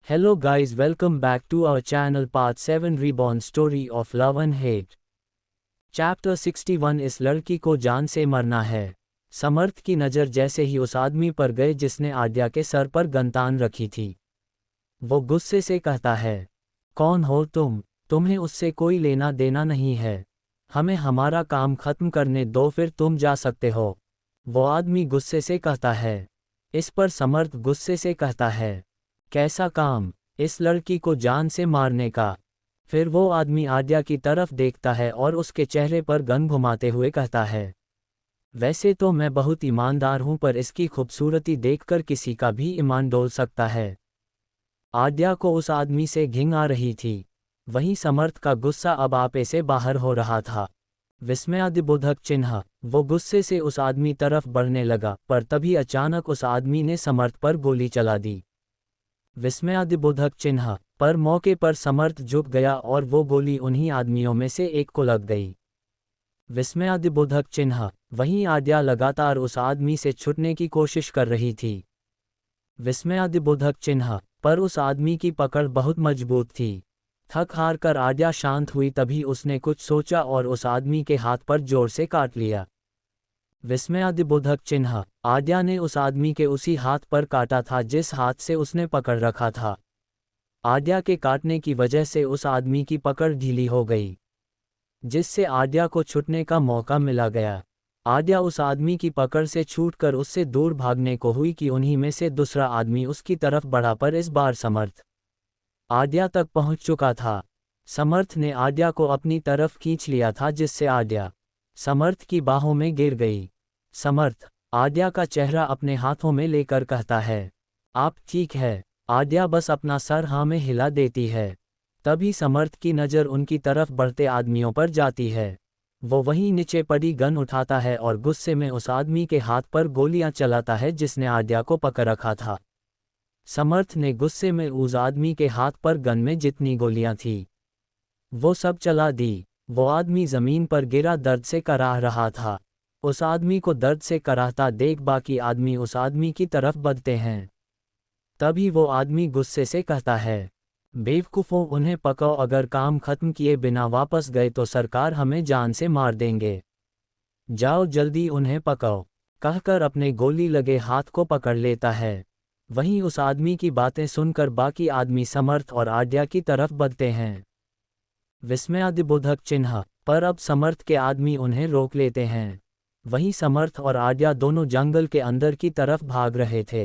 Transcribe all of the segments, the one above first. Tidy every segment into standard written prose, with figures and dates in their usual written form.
Hello guys, welcome back to our channel Part 7 Reborn Story of Love and Hate. Chapter 61 इस लड़की को जान से मरना है। समर्थ की नज़र जैसे ही उस आदमी पर गए जिसने आद्या के सर पर गन तान रखी थी। वो गुस्से से कहता है, कौन हो तुम? तुम्हें उससे कोई लेना देना नहीं है। हमें हमारा काम खत्म करने दो, फिर तुम जा सकते हो। वो आदमी गुस्से से कहता है। इस पर समर्थ गुस्से से कहता है, कैसा काम? इस लड़की को जान से मारने का। फिर वो आदमी आद्या की तरफ देखता है और उसके चेहरे पर गन घुमाते हुए कहता है, वैसे तो मैं बहुत ईमानदार हूं, पर इसकी खूबसूरती देखकर किसी का भी ईमान डोल सकता है। आद्या को उस आदमी से घिन आ रही थी। वहीं समर्थ का गुस्सा अब आपे से बाहर हो रहा था। विस्मयादिबोधक चिन्ह। वो गुस्से से उस आदमी तरफ बढ़ने लगा, पर तभी अचानक उस आदमी ने समर्थ पर गोली चला दी। विस्मयादिबोधक चिन्ह। पर मौके पर समर्थ झुक गया और वो गोली उन्हीं आदमियों में से एक को लग गई। विस्मयादिबोधक चिन्ह। वहीं आद्या लगातार उस आदमी से छुटने की कोशिश कर रही थी। विस्मयादिबोधक चिन्ह। पर उस आदमी की पकड़ बहुत मजबूत थी। थक हार कर आद्या शांत हुई, तभी उसने कुछ सोचा और उस आदमी के हाथ पर जोर से काट लिया। विस्मयादिबोधक चिन्ह। आद्या ने उस आदमी के उसी हाथ पर काटा था जिस हाथ से उसने पकड़ रखा था। आद्या के काटने की वजह से उस आदमी की पकड़ ढीली हो गई, जिससे आद्या को छूटने का मौका मिला गया। आद्या उस आदमी की पकड़ से छूटकर उससे दूर भागने को हुई कि उन्हीं में से दूसरा आदमी उसकी तरफ बढ़ा, पर इस बार समर्थ आद्या तक पहुंच चुका था। समर्थ ने आद्या को अपनी तरफ खींच लिया था, जिससे आद्या समर्थ की बाहों में गिर गई। समर्थ आद्या का चेहरा अपने हाथों में लेकर कहता है, आप ठीक है? आद्या बस अपना सर हाँ में हिला देती है। तभी समर्थ की नज़र उनकी तरफ बढ़ते आदमियों पर जाती है। वो वहीं नीचे पड़ी गन उठाता है और गुस्से में उस आदमी के हाथ पर गोलियां चलाता है जिसने आद्या को पकड़ रखा था। समर्थ ने गुस्से में उस आदमी के हाथ पर गन में जितनी गोलियां थी वो सब चला दी। वो आदमी जमीन पर गिरा दर्द से कराह रहा था। उस आदमी को दर्द से कराहता देख बाकी आदमी उस आदमी की तरफ बढ़ते हैं। तभी वो आदमी गुस्से से कहता है, बेवकूफ़ों, उन्हें पकाओ, अगर काम खत्म किए बिना वापस गए तो सरकार हमें जान से मार देंगे। जाओ जल्दी उन्हें पकाओ, कहकर अपने गोली लगे हाथ को पकड़ लेता है। वहीं उस आदमी की बातें सुनकर बाकी आदमी समर्थ और आद्या की तरफ बढ़ते हैं। विस्मयादिबोधक चिन्ह। पर अब समर्थ के आदमी उन्हें रोक लेते हैं। वहीं समर्थ और आद्या दोनों जंगल के अंदर की तरफ भाग रहे थे।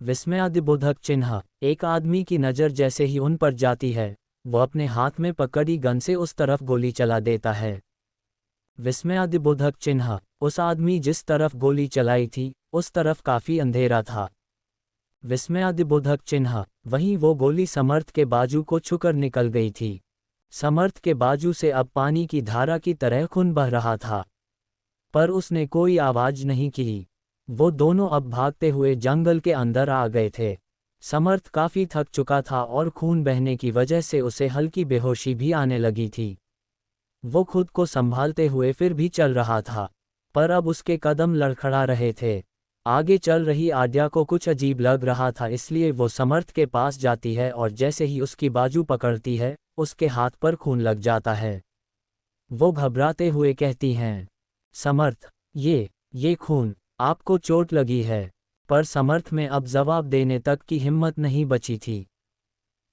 विस्मयादिबोधक चिन्ह। एक आदमी की नज़र जैसे ही उन पर जाती है, वो अपने हाथ में पकड़ी गन से उस तरफ गोली चला देता है। विस्मयादिबोधक चिन्ह। उस आदमी जिस तरफ गोली चलाई थी उस तरफ काफ़ी अंधेरा था। विस्मयादिबोधक चिन्ह। वहीं वो गोली समर्थ के बाजू को छूकर निकल गई थी। समर्थ के बाजू से अब पानी की धारा की तरह खून बह रहा था, पर उसने कोई आवाज़ नहीं की। वो दोनों अब भागते हुए जंगल के अंदर आ गए थे। समर्थ काफ़ी थक चुका था और खून बहने की वजह से उसे हल्की बेहोशी भी आने लगी थी। वो खुद को संभालते हुए फिर भी चल रहा था, पर अब उसके कदम लड़खड़ा रहे थे। आगे चल रही आद्या को कुछ अजीब लग रहा था, इसलिए वो समर्थ के पास जाती है और जैसे ही उसकी बाजू पकड़ती है उसके हाथ पर खून लग जाता है। वो घबराते हुए कहती हैं, समर्थ, ये खून, आपको चोट लगी है? पर समर्थ में अब जवाब देने तक की हिम्मत नहीं बची थी।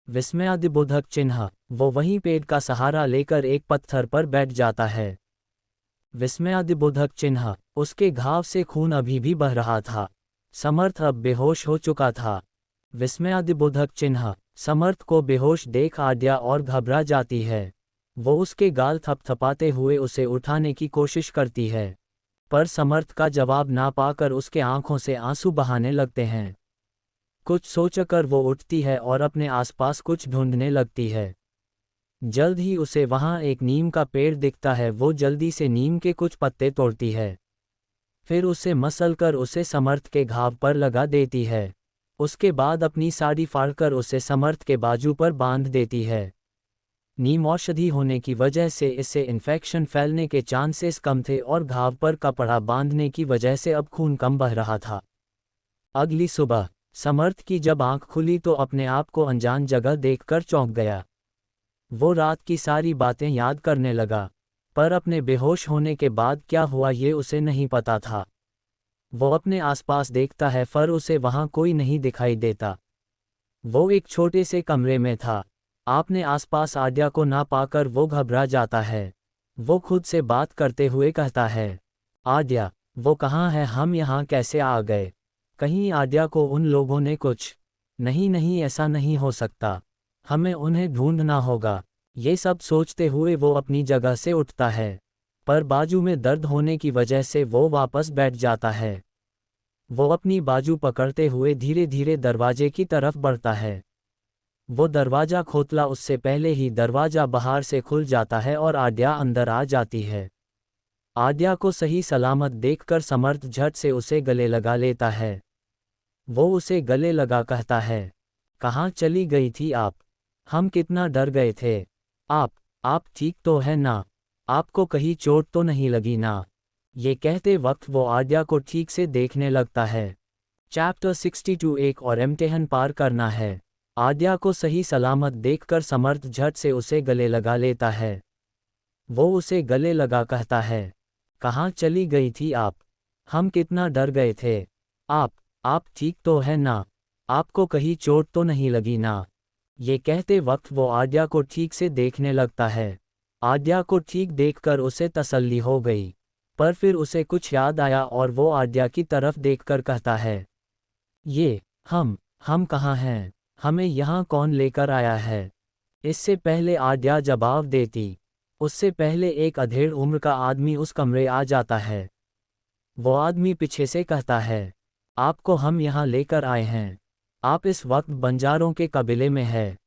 विस्मयादिबोधक चिन्ह। वो वहीं पेड़ का सहारा लेकर एक पत्थर पर बैठ जाता है। विस्मयादिबोधक चिन्ह। उसके घाव से खून अभी भी बह रहा था। समर्थ अब बेहोश हो चुका था। विस्मयादिबोधक चिन्ह। समर्थ को बेहोश देख आद्या और घबरा जाती है। वो उसके गाल थपथपाते हुए उसे उठाने की कोशिश करती है, पर समर्थ का जवाब ना पाकर उसके आंखों से आंसू बहाने लगते हैं। कुछ सोचकर वो उठती है और अपने आसपास कुछ ढूंढने लगती है। जल्द ही उसे वहां एक नीम का पेड़ दिखता है। वो जल्दी से नीम के कुछ पत्ते तोड़ती है, फिर उसे मसलकर उसे समर्थ के घाव पर लगा देती है। उसके बाद अपनी साड़ी फाड़कर उसे समर्थ के बाजू पर बांध देती है। नीम औषधि होने की वजह से इससे इन्फेक्शन फैलने के चांसेस कम थे और घाव पर कपड़ा बांधने की वजह से अब खून कम बह रहा था। अगली सुबह समर्थ की जब आंख खुली तो अपने आप को अनजान जगह देखकर चौंक गया। वो रात की सारी बातें याद करने लगा, पर अपने बेहोश होने के बाद क्या हुआ ये उसे नहीं पता था। वो अपने आसपास देखता है पर उसे वहां कोई नहीं दिखाई देता। वो एक छोटे से कमरे में था। आपने आसपास आद्या को ना पाकर वो घबरा जाता है। वो खुद से बात करते हुए कहता है, आद्या, वो कहाँ है, हम यहाँ कैसे आ गए? कहीं आद्या को उन लोगों ने कुछ? नहीं नहीं, ऐसा नहीं हो सकता, हमें उन्हें ढूंढना होगा। ये सब सोचते हुए वो अपनी जगह से उठता है, पर बाजू में दर्द होने की वजह से वो वापस बैठ जाता है। वो अपनी बाजू पकड़ते हुए धीरे धीरे दरवाजे की तरफ बढ़ता है। वो दरवाजा खोतला उससे पहले ही दरवाजा बाहर से खुल जाता है और आद्या अंदर आ जाती है। आद्या को सही सलामत देखकर समर्थ झट से उसे गले लगा लेता है। वो उसे गले लगा कहता है, कहाँ चली गई थी आप? हम कितना डर गए थे। आप ठीक तो है ना? आपको कहीं चोट तो नहीं लगी ना? ये कहते वक्त वो आद्या को ठीक से देखने लगता है। चैप्टर 62 एक और इम्तिहान पार करना है। आद्या को सही सलामत देखकर समर्थ झट से उसे गले लगा लेता है। वो उसे गले लगा कहता है, कहाँ चली गई थी आप? हम कितना डर गए थे। आप ठीक तो है ना? आपको कहीं चोट तो नहीं लगी ना? ये कहते वक्त वो आद्या को ठीक से देखने लगता है। आद्या को ठीक देखकर उसे तसल्ली हो गई, पर फिर उसे कुछ याद आया और वो आद्या की तरफ देखकर कहता है, ये हम कहाँ हैं? हमें यहाँ कौन लेकर आया है? इससे पहले आद्या जवाब देती, उससे पहले एक अधेड़ उम्र का आदमी उस कमरे आ जाता है। वो आदमी पीछे से कहता है, आपको हम यहाँ लेकर आए हैं। आप इस वक्त बंजारों के कबीले में है।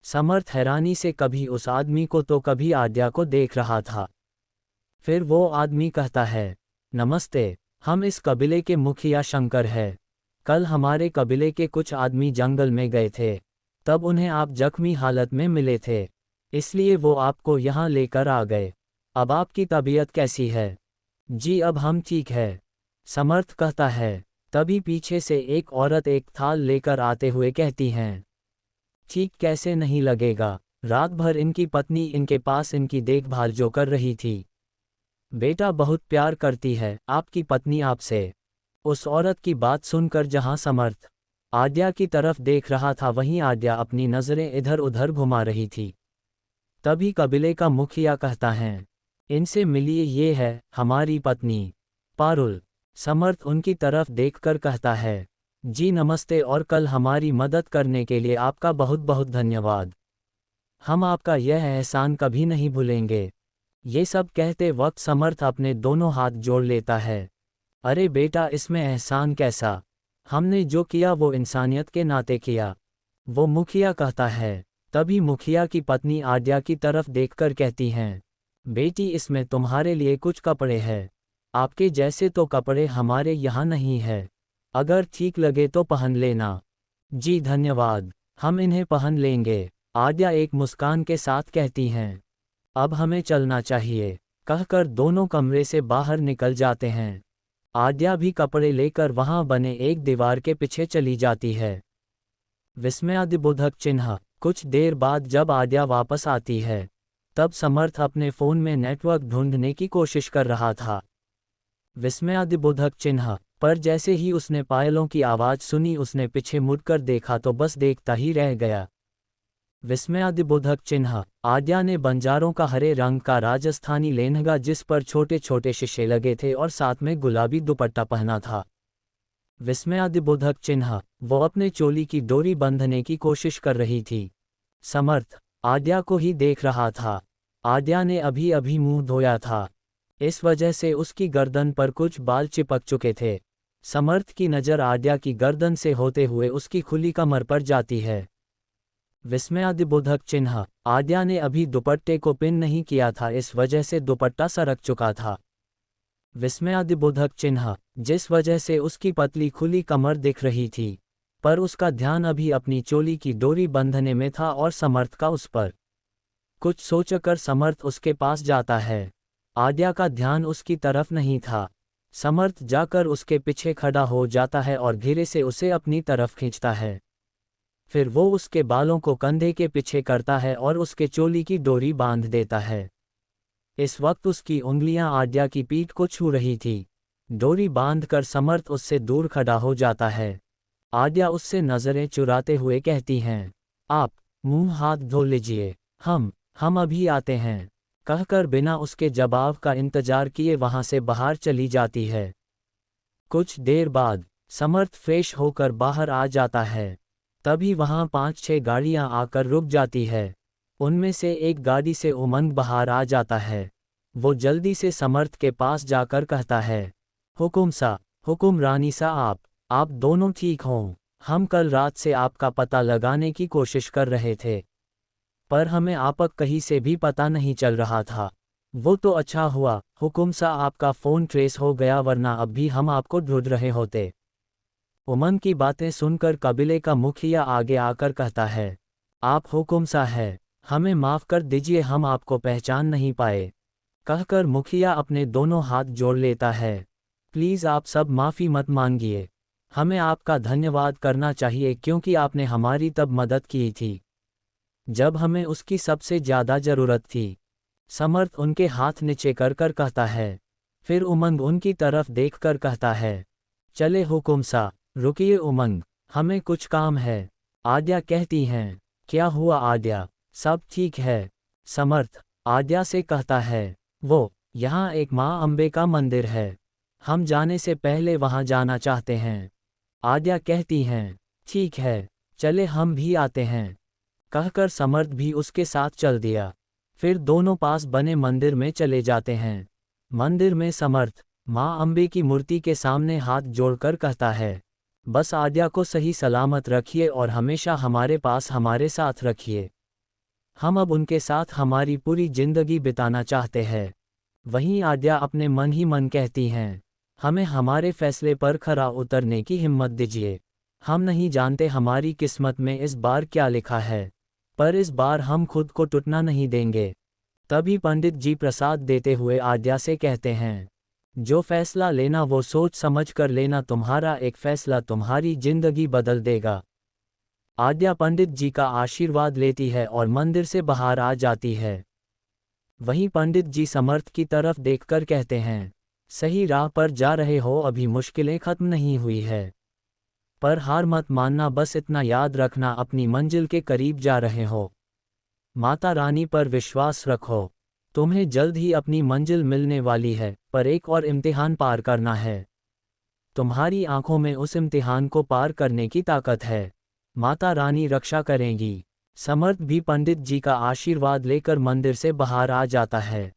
समर्थ हैरानी से कभी उस आदमी को तो कभी आद्या को देख रहा था। फिर वो आदमी कहता है, नमस्ते, हम इस कबीले के मुखिया शंकर है। कल हमारे कबीले के कुछ आदमी जंगल में गए थे, तब उन्हें आप जख्मी हालत में मिले थे, इसलिए वो आपको यहाँ लेकर आ गए। अब आपकी तबीयत कैसी है? जी अब हम ठीक है, समर्थ कहता है। तभी पीछे से एक औरत एक थाल लेकर आते हुए कहती हैं, ठीक कैसे नहीं लगेगा, रात भर इनकी पत्नी इनके पास इनकी देखभाल जो कर रही थी। बेटा बहुत प्यार करती है आपकी पत्नी आपसे। उस औरत की बात सुनकर जहां समर्थ आद्या की तरफ देख रहा था वहीं आद्या अपनी नज़रें इधर उधर घुमा रही थी। तभी कबीले का मुखिया कहता है, इनसे मिलिए, ये है हमारी पत्नी पारुल। समर्थ उनकी तरफ देखकर कहता है, जी नमस्ते और कल हमारी मदद करने के लिए आपका बहुत बहुत धन्यवाद। हम आपका यह एहसान कभी नहीं भूलेंगे। ये सब कहते वक्त समर्थ अपने दोनों हाथ जोड़ लेता है। अरे बेटा, इसमें एहसान कैसा? हमने जो किया वो इंसानियत के नाते किया, वो मुखिया कहता है। तभी मुखिया की पत्नी आद्या की तरफ देखकर कहती हैं, बेटी इसमें तुम्हारे लिए कुछ कपड़े हैं। आपके जैसे तो कपड़े हमारे यहाँ नहीं है, अगर ठीक लगे तो पहन लेना। जी धन्यवाद, हम इन्हें पहन लेंगे, आद्या एक मुस्कान के साथ कहती हैं। अब हमें चलना चाहिए, कहकर दोनों कमरे से बाहर निकल जाते हैं। आद्या भी कपड़े लेकर वहां बने एक दीवार के पीछे चली जाती है। विस्मयादिबोधक चिन्ह। कुछ देर बाद जब आद्या वापस आती है, तब समर्थ अपने फ़ोन में नेटवर्क ढूंढने की कोशिश कर रहा था। विस्मयादिबोधक चिन्ह। पर जैसे ही उसने पायलों की आवाज़ सुनी उसने पीछे मुड़कर देखा तो बस देखता ही रह गया। विस्मयादिबोधक चिन्ह। आद्या ने बंजारों का हरे रंग का राजस्थानी लेहंगा जिस पर छोटे छोटे शीशे लगे थे और साथ में गुलाबी दुपट्टा पहना था। विस्मयादिबोधक चिन्ह। वो अपने चोली की डोरी बंधने की कोशिश कर रही थी। समर्थ आद्या को ही देख रहा था। आद्या ने अभी अभी मुंह धोया था, इस वजह से उसकी गर्दन पर कुछ बाल चिपक चुके थे। समर्थ की नज़र आद्या की गर्दन से होते हुए उसकी खुली कमर पर जाती है। विस्मयादिबोधक चिन्ह। आद्या ने अभी दुपट्टे को पिन नहीं किया था, इस वजह से दुपट्टा सरक चुका था। विस्मयादिबोधक चिन्ह। जिस वजह से उसकी पतली खुली कमर दिख रही थी, पर उसका ध्यान अभी अपनी चोली की डोरी बंधने में था और समर्थ का उस पर। कुछ सोचकर समर्थ उसके पास जाता है। आद्या का ध्यान उसकी तरफ नहीं था। समर्थ जाकर उसके पीछे खड़ा हो जाता है और धीरे से उसे अपनी तरफ खींचता है। फिर वो उसके बालों को कंधे के पीछे करता है और उसके चोली की डोरी बांध देता है। इस वक्त उसकी उंगलियां आद्या की पीठ को छू रही थी। डोरी बांधकर समर्थ उससे दूर खड़ा हो जाता है। आद्या उससे नजरें चुराते हुए कहती हैं, आप मुंह हाथ धो लीजिए, हम अभी आते हैं, कहकर बिना उसके जवाब का इंतजार किए वहां से बाहर चली जाती है। कुछ देर बाद समर्थ फ्रेश होकर बाहर आ जाता है। तभी वहां 5-6 गाड़ियां आकर रुक जाती है। उनमें से एक गाड़ी से उमंग बाहर आ जाता है। वो जल्दी से समर्थ के पास जाकर कहता है, हुकुम रानी सा, आप दोनों ठीक हों? हम कल रात से आपका पता लगाने की कोशिश कर रहे थे, पर हमें आपक कहीं से भी पता नहीं चल रहा था। वो तो अच्छा हुआ हुकुम सा, आपका फ़ोन ट्रेस हो गया, वरना अब भी हम आपको ढूंढ रहे होते। उमंग की बातें सुनकर कबीले का मुखिया आगे आकर कहता है, आप हुकुम सा है, हमें माफ़ कर दीजिए, हम आपको पहचान नहीं पाए। कहकर मुखिया अपने दोनों हाथ जोड़ लेता है। प्लीज़ आप सब माफ़ी मत मांगिए, हमें आपका धन्यवाद करना चाहिए क्योंकि आपने हमारी तब मदद की थी जब हमें उसकी सबसे ज़्यादा ज़रूरत थी। समर्थ उनके हाथ नीचे कर कर कहता है। फिर उमंग उनकी तरफ देखकर कहता है, चले हुकुम सा। रुकिए उमंग, हमें कुछ काम है। आद्या कहती हैं, क्या हुआ आद्या, सब ठीक है? समर्थ आद्या से कहता है, वो यहाँ एक माँ अम्बे का मंदिर है, हम जाने से पहले वहाँ जाना चाहते हैं। आद्या कहती हैं, ठीक है, चले हम भी आते हैं। कहकर समर्थ भी उसके साथ चल दिया। फिर दोनों पास बने मंदिर में चले जाते हैं। मंदिर में समर्थ माँ अम्बे की मूर्ति के सामने हाथ जोड़कर कहता है, बस आद्या को सही सलामत रखिए और हमेशा हमारे पास हमारे साथ रखिए। हम अब उनके साथ हमारी पूरी जिंदगी बिताना चाहते हैं। वहीं आद्या अपने मन ही मन कहती हैं, हमें हमारे फैसले पर खरा उतरने की हिम्मत दीजिए। हम नहीं जानते हमारी किस्मत में इस बार क्या लिखा है, पर इस बार हम खुद को टूटना नहीं देंगे। तभी पंडित जी प्रसाद देते हुए आद्या से कहते हैं, जो फैसला लेना वो सोच समझ कर लेना, तुम्हारा एक फैसला तुम्हारी जिंदगी बदल देगा। आद्या पंडित जी का आशीर्वाद लेती है और मंदिर से बाहर आ जाती है। वहीं पंडित जी समर्थ की तरफ देखकर कहते हैं, सही राह पर जा रहे हो, अभी मुश्किलें खत्म नहीं हुई है, पर हार मत मानना, बस इतना याद रखना अपनी मंजिल के करीब जा रहे हो। माता रानी पर विश्वास रखो, तुम्हें जल्द ही अपनी मंजिल मिलने वाली है, पर एक और इम्तिहान पार करना है। तुम्हारी आंखों में उस इम्तिहान को पार करने की ताकत है। माता रानी रक्षा करेंगी। समर्थ भी पंडित जी का आशीर्वाद लेकर मंदिर से बाहर आ जाता है।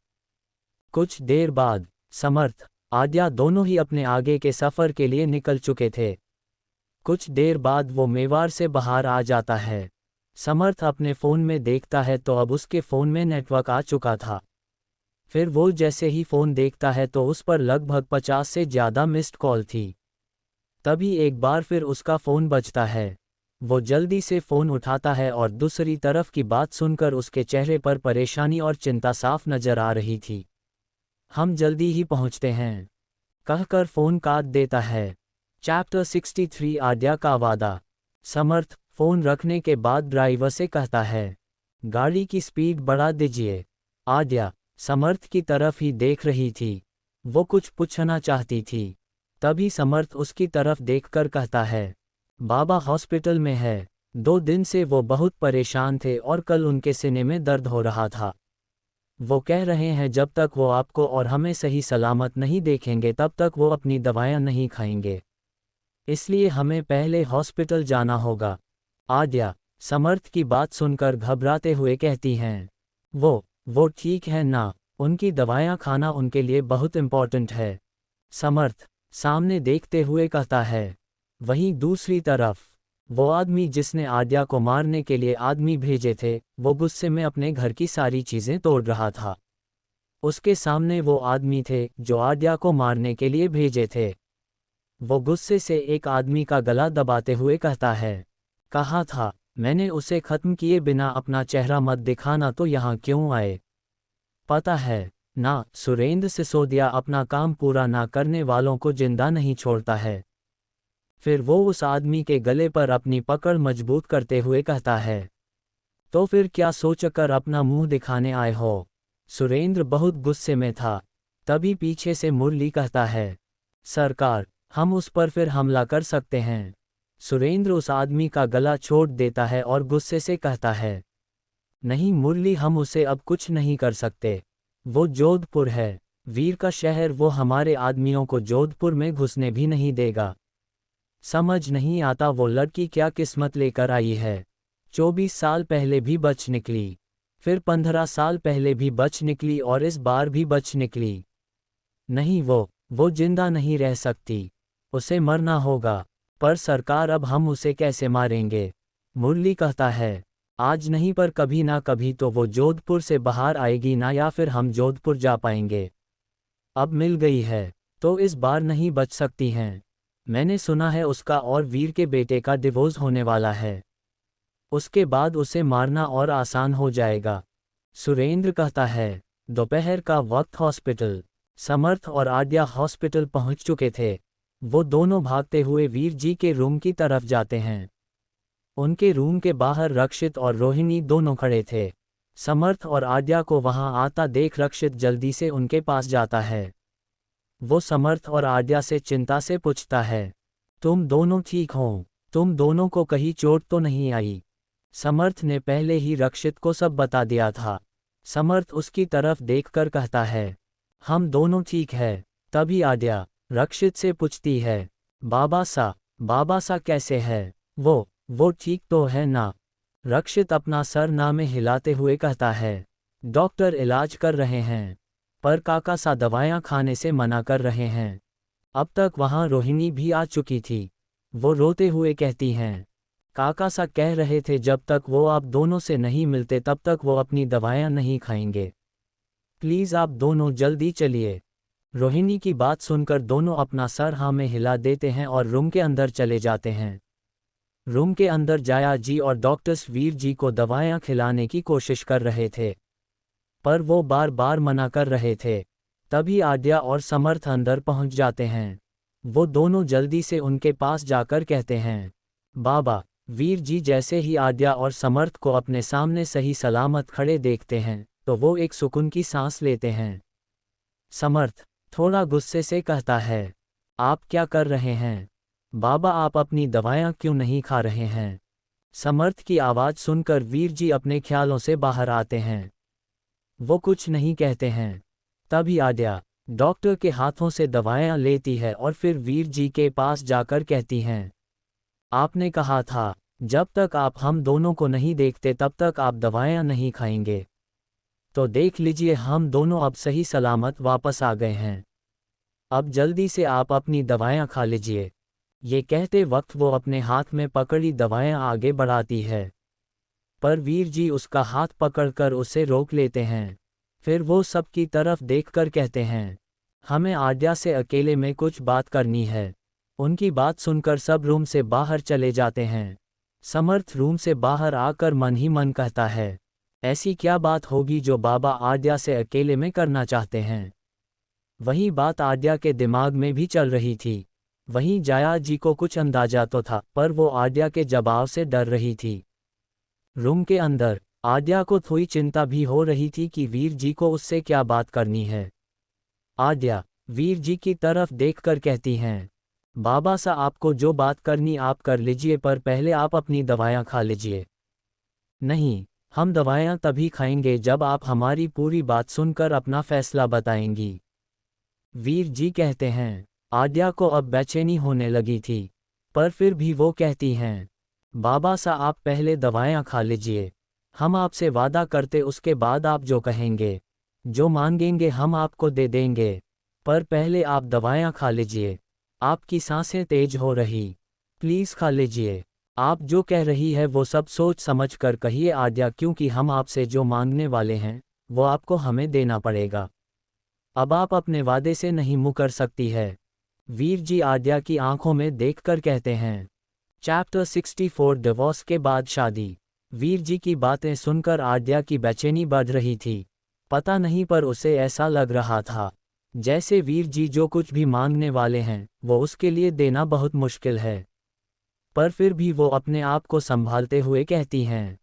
कुछ देर बाद समर्थ आद्या दोनों ही अपने आगे के सफ़र के लिए निकल चुके थे। कुछ देर बाद वो मेवाड़ से बाहर आ जाता है। समर्थ अपने फ़ोन में देखता है तो अब उसके फ़ोन में नेटवर्क आ चुका था। फिर वो जैसे ही फ़ोन देखता है तो उस पर लगभग 50 से ज़्यादा मिस्ड कॉल थी। तभी एक बार फिर उसका फ़ोन बजता है। वो जल्दी से फ़ोन उठाता है और दूसरी तरफ की बात सुनकर उसके चेहरे पर परेशानी और चिंता साफ नज़र आ रही थी। हम जल्दी ही पहुंचते हैं, कहकर फ़ोन काट देता है। चैप्टर 63 आद्या का वादा। समर्थ फ़ोन रखने के बाद ड्राइवर से कहता है, गाड़ी की स्पीड बढ़ा दीजिए। आद्या समर्थ की तरफ ही देख रही थी। वो कुछ पूछना चाहती थी। तभी समर्थ उसकी तरफ देखकर कहता है, बाबा हॉस्पिटल में है। 2 दिन से वो बहुत परेशान थे और कल उनके सीने में दर्द हो रहा था। वो कह रहे हैं जब तक वो आपको और हमें सही सलामत नहीं देखेंगे तब तक वो अपनी दवाइयाँ नहीं खाएंगे, इसलिए हमें पहले हॉस्पिटल जाना होगा। आद्या समर्थ की बात सुनकर घबराते हुए कहती हैं, वो ठीक है ना, उनकी दवाइयाँ खाना उनके लिए बहुत इम्पॉर्टेंट है। समर्थ सामने देखते हुए कहता है। वहीं दूसरी तरफ वो आदमी जिसने आद्या को मारने के लिए आदमी भेजे थे, वो गुस्से में अपने घर की सारी चीज़ें तोड़ रहा था। उसके सामने वो आदमी थे जो आद्या को मारने के लिए भेजे थे। वो गुस्से से एक आदमी का गला दबाते हुए कहता है, कहा था मैंने उसे ख़त्म किए बिना अपना चेहरा मत दिखाना, तो यहाँ क्यों आए? पता है ना, सुरेंद्र सिसोदिया अपना काम पूरा ना करने वालों को जिंदा नहीं छोड़ता है। फिर वो उस आदमी के गले पर अपनी पकड़ मजबूत करते हुए कहता है, तो फिर क्या सोचकर अपना मुंह दिखाने आए हो? सुरेंद्र बहुत गुस्से में था। तभी पीछे से मुरली कहता है, सरकार, हम उस पर फिर हमला कर सकते हैं। सुरेंद्र उस आदमी का गला छोड़ देता है और गुस्से से कहता है, नहीं मुरली, हम उसे अब कुछ नहीं कर सकते। वो जोधपुर है, वीर का शहर, वो हमारे आदमियों को जोधपुर में घुसने भी नहीं देगा। समझ नहीं आता वो लड़की क्या किस्मत लेकर आई है। 24 साल पहले भी बच निकली, फिर 15 साल पहले भी बच निकली और इस बार भी बच निकली। नहीं, वो जिंदा नहीं रह सकती, उसे मरना होगा। पर सरकार, अब हम उसे कैसे मारेंगे? मुरली कहता है, आज नहीं पर कभी ना कभी तो वो जोधपुर से बाहर आएगी ना, या फिर हम जोधपुर जा पाएंगे। अब मिल गई है तो इस बार नहीं बच सकती हैं। मैंने सुना है उसका और वीर के बेटे का डिवोर्स होने वाला है, उसके बाद उसे मारना और आसान हो जाएगा। सुरेंद्र कहता है, दोपहर का वक्त हॉस्पिटल, समर्थ और आड्या हॉस्पिटल पहुंच चुके थे। वो दोनों भागते हुए वीर जी के रूम की तरफ जाते हैं। उनके रूम के बाहर रक्षित और रोहिणी दोनों खड़े थे। समर्थ और आड्या को वहां आता देख रक्षित जल्दी से उनके पास जाता है। वो समर्थ और आड्या से चिंता से पूछता है, तुम दोनों ठीक हो? तुम दोनों को कहीं चोट तो नहीं आई? समर्थ ने पहले ही रक्षित को सब बता दिया था। समर्थ उसकी तरफ देखकर कहता है, हम दोनों ठीक है। तभी आड्या रक्षित से पूछती है, बाबा सा कैसे है? वो ठीक तो है ना? रक्षित अपना सर ना में हिलाते हुए कहता है, डॉक्टर इलाज कर रहे हैं, पर काका सा दवाइयाँ खाने से मना कर रहे हैं। अब तक वहाँ रोहिणी भी आ चुकी थी। वो रोते हुए कहती हैं, काका सा कह रहे थे जब तक वो आप दोनों से नहीं मिलते तब तक वो अपनी दवाइयाँ नहीं खाएंगे। प्लीज़ आप दोनों जल्दी चलिए। रोहिणी की बात सुनकर दोनों अपना सर हाँ में हिला देते हैं और रूम के अंदर चले जाते हैं। रूम के अंदर जाया जी और डॉक्टर्स वीर जी को दवाइयाँ खिलाने की कोशिश कर रहे थे, पर वो बार बार मना कर रहे थे। तभी आड्या और समर्थ अंदर पहुंच जाते हैं। वो दोनों जल्दी से उनके पास जाकर कहते हैं, बाबा। वीर जी जैसे ही आड्या और समर्थ को अपने सामने सही सलामत खड़े देखते हैं तो वो एक सुकून की सांस लेते हैं। समर्थ थोड़ा गुस्से से कहता है, आप क्या कर रहे हैं? बाबा, आप अपनी दवाइयाँ क्यों नहीं खा रहे हैं? समर्थ की आवाज़ सुनकर वीर जी अपने ख्यालों से बाहर आते हैं। वो कुछ नहीं कहते हैं। तभी आड्या डॉक्टर के हाथों से दवाइयाँ लेती है और फिर वीर जी के पास जाकर कहती हैं, आपने कहा था जब तक आप हम दोनों को नहीं देखते तब तक आप दवाइयाँ नहीं खाएंगे। तो देख लीजिए, हम दोनों अब सही सलामत वापस आ गए हैं। अब जल्दी से आप अपनी दवाइयाँ खा लीजिए। ये कहते वक्त वो अपने हाथ में पकड़ी दवाइयाँ आगे बढ़ाती है, पर वीर जी उसका हाथ पकड़कर उसे रोक लेते हैं। फिर वो सबकी तरफ देखकर कहते हैं, हमें आड्या से अकेले में कुछ बात करनी है। उनकी बात सुनकर सब रूम से बाहर चले जाते हैं। समर्थ रूम से बाहर आकर मन ही मन कहता है, ऐसी क्या बात होगी जो बाबा आड्या से अकेले में करना चाहते हैं? वही बात आड्या के दिमाग में भी चल रही थी। वहीं जाया जी को कुछ अंदाजा तो था, पर वो आड्या के जवाब से डर रही थी। रूम के अंदर आड्या को थोड़ी चिंता भी हो रही थी कि वीर जी को उससे क्या बात करनी है। आड्या वीर जी की तरफ देखकर कहती हैं, बाबा सा आपको जो बात करनी आप कर लीजिए, पर पहले आप अपनी दवाइयाँ खा लीजिए। नहीं, हम दवाइयाँ तभी खाएंगे जब आप हमारी पूरी बात सुनकर अपना फैसला बताएंगी। वीर जी कहते हैं। आड्या को अब बेचैनी होने लगी थी, पर फिर भी वो कहती हैं, बाबा सा आप पहले दवाइयाँ खा लीजिए। हम आपसे वादा करते उसके बाद आप जो कहेंगे, जो मांगेंगे हम आपको दे देंगे, पर पहले आप दवाइयाँ खा लीजिए। आपकी सांसें तेज हो रही, प्लीज़ खा लीजिए। आप जो कह रही है वो सब सोच समझ कर कहिए आड्या, क्योंकि हम आपसे जो मांगने वाले हैं वो आपको हमें देना पड़ेगा। अब आप अपने वादे से नहीं मुकर सकती है। वीर जी आड्या की आंखों में देखकर कहते हैं। चैप्टर 64 डिवोर्स के बाद शादी। वीर जी की बातें सुनकर आड्या की बेचैनी बढ़ रही थी। पता नहीं पर उसे ऐसा लग रहा था जैसे वीर जी जो कुछ भी मांगने वाले हैं वो उसके लिए देना बहुत मुश्किल है। पर फिर भी वो अपने आप को संभालते हुए कहती हैं,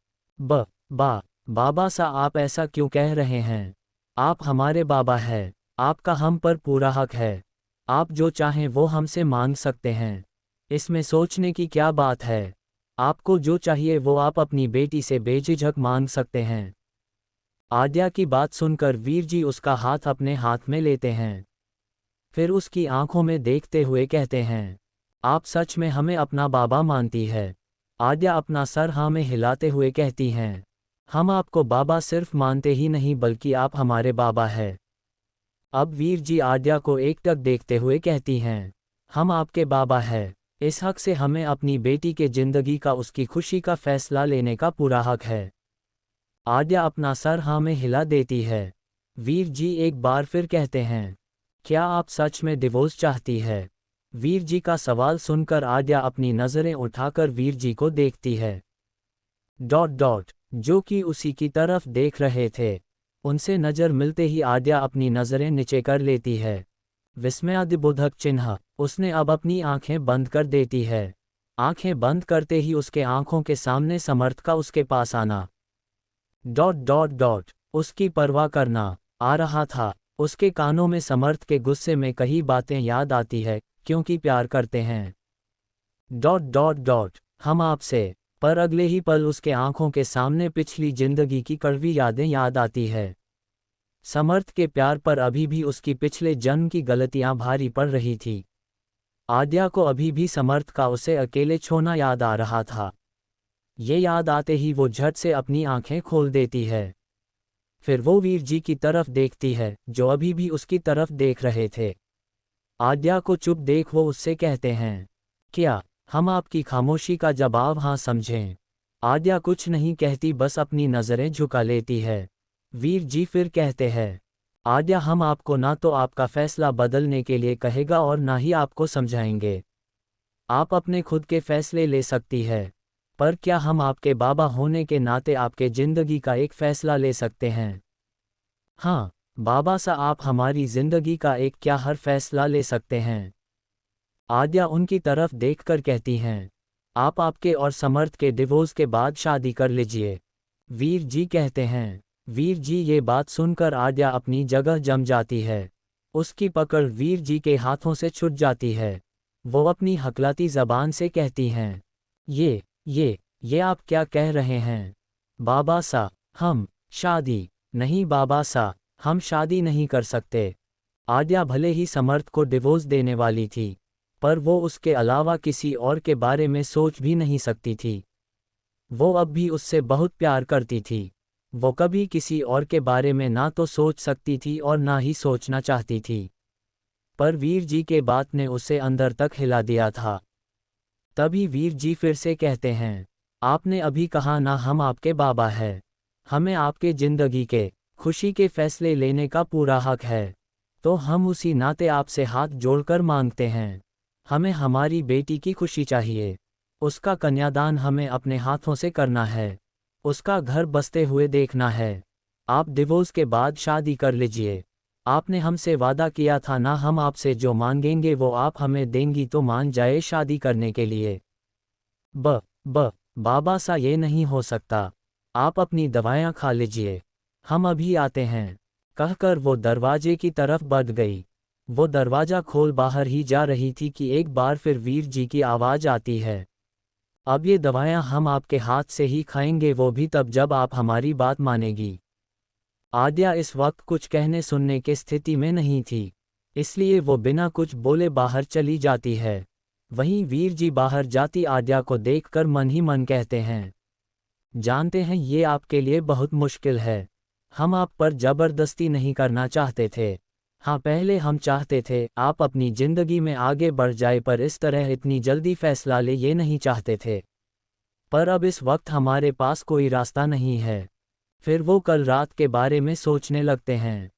बाबा सा आप ऐसा क्यों कह रहे हैं? आप हमारे बाबा हैं, आपका हम पर पूरा हक है। आप जो चाहें वो हमसे मांग सकते हैं, इसमें सोचने की क्या बात है? आपको जो चाहिए वो आप अपनी बेटी से बेझिझक मांग सकते हैं। आद्या की बात सुनकर वीर जी उसका हाथ अपने हाथ में लेते हैं। फिर उसकी आंखों में देखते हुए कहते हैं, आप सच में हमें अपना बाबा मानती है? आद्या अपना सर हाँ में हिलाते हुए कहती हैं, हम आपको बाबा सिर्फ मानते ही नहीं बल्कि आप हमारे बाबा है। अब वीर जी आद्या को एकटक देखते हुए कहती हैं, हम आपके बाबा है, इस हक से हमें अपनी बेटी के जिंदगी का उसकी खुशी का फैसला लेने का पूरा हक है। आद्या अपना सर हाँ में हिला देती है। वीर जी एक बार फिर कहते हैं, क्या आप सच में डिवोर्स चाहती है? वीर जी का सवाल सुनकर आद्या अपनी नज़रें उठाकर वीर जी को देखती है। जो कि उसी की तरफ देख रहे थे। उनसे नज़र मिलते ही आद्या अपनी नज़रें नीचे कर लेती है। विस्मयादिबोधक चिन्ह, उसने अब अपनी आंखें बंद कर देती है। आंखें बंद करते ही उसके आंखों के सामने समर्थ का उसके पास आना उसकी परवाह करना आ रहा था। उसके कानों में समर्थ के गुस्से में कई बातें याद आती है, क्योंकि प्यार करते हैं। हम आपसे। पर अगले ही पल उसके आंखों के सामने पिछली जिंदगी की कड़वी यादें याद आती है। समर्थ के प्यार पर अभी भी उसकी पिछले जन्म की गलतियां भारी पड़ रही थी। आद्या को अभी भी समर्थ का उसे अकेले छोड़ना याद आ रहा था। ये याद आते ही वो झट से अपनी आंखें खोल देती है। फिर वो वीर जी की तरफ देखती है, जो अभी भी उसकी तरफ देख रहे थे। आद्या को चुप देख वो उससे कहते हैं, क्या हम आपकी खामोशी का जवाब हाँ समझें? आद्या कुछ नहीं कहती, बस अपनी नज़रें झुका लेती है। वीर जी फिर कहते हैं, आद्या हम आपको ना तो आपका फैसला बदलने के लिए कहेगा और ना ही आपको समझाएंगे। आप अपने खुद के फैसले ले सकती है। पर क्या हम आपके बाबा होने के नाते आपके जिंदगी का एक फैसला ले सकते हैं? हाँ बाबा सा आप हमारी जिंदगी का एक क्या हर फैसला ले सकते हैं? आद्या उनकी तरफ देखकर कहती हैं, आप आपके और समर्थ के डिवोर्स के बाद शादी कर लीजिए। वीर जी कहते हैं। वीर जी ये बात सुनकर आद्या अपनी जगह जम जाती है। उसकी पकड़ वीर जी के हाथों से छूट जाती है। वो अपनी हकलाती जबान से कहती हैं, ये आप क्या कह रहे हैं? बाबा सा, हम शादी नहीं बाबा सा, हम शादी नहीं कर सकते। आद्या भले ही समर्थ को डिवोर्स देने वाली थी, पर वो उसके अलावा किसी और के बारे में सोच भी नहीं सकती थी। वो अब भी उससे बहुत प्यार करती थी। वो कभी किसी और के बारे में ना तो सोच सकती थी और ना ही सोचना चाहती थी। पर वीर जी के बात ने उसे अंदर तक हिला दिया था। तभी वीर जी फिर से कहते हैं, आपने अभी कहा ना हम आपके बाबा हैं। हमें आपके जिंदगी के खुशी के फैसले लेने का पूरा हक है। तो हम उसी नाते आपसे हाथ जोड़कर मांगते हैं। हमें हमारी बेटी की खुशी चाहिए। उसका कन्यादान हमें अपने हाथों से करना है। उसका घर बसते हुए देखना है। आप डिवोर्स के बाद शादी कर लीजिए। आपने हमसे वादा किया था ना हम आपसे जो मांगेंगे वो आप हमें देंगी, तो मान जाए शादी करने के लिए। बाबा सा ये नहीं हो सकता। आप अपनी दवाइयाँ खा लीजिए, हम अभी आते हैं। कहकर वो दरवाजे की तरफ बढ़ गई। वो दरवाजा खोल बाहर ही जा रही थी कि एक बार फिर वीर जी की आवाज़ आती है, अब ये दवाइयाँ हम आपके हाथ से ही खाएंगे, वो भी तब जब आप हमारी बात मानेगी। आद्या इस वक्त कुछ कहने सुनने की स्थिति में नहीं थी, इसलिए वो बिना कुछ बोले बाहर चली जाती है। वहीं वीर जी बाहर जाती आद्या को देखकर मन ही मन कहते हैं, जानते हैं ये आपके लिए बहुत मुश्किल है। हम आप पर जबरदस्ती नहीं करना चाहते थे। हाँ पहले हम चाहते थे आप अपनी जिंदगी में आगे बढ़ जाए, पर इस तरह इतनी जल्दी फैसला ले ये नहीं चाहते थे। पर अब इस वक्त हमारे पास कोई रास्ता नहीं है। फिर वो कल रात के बारे में सोचने लगते हैं।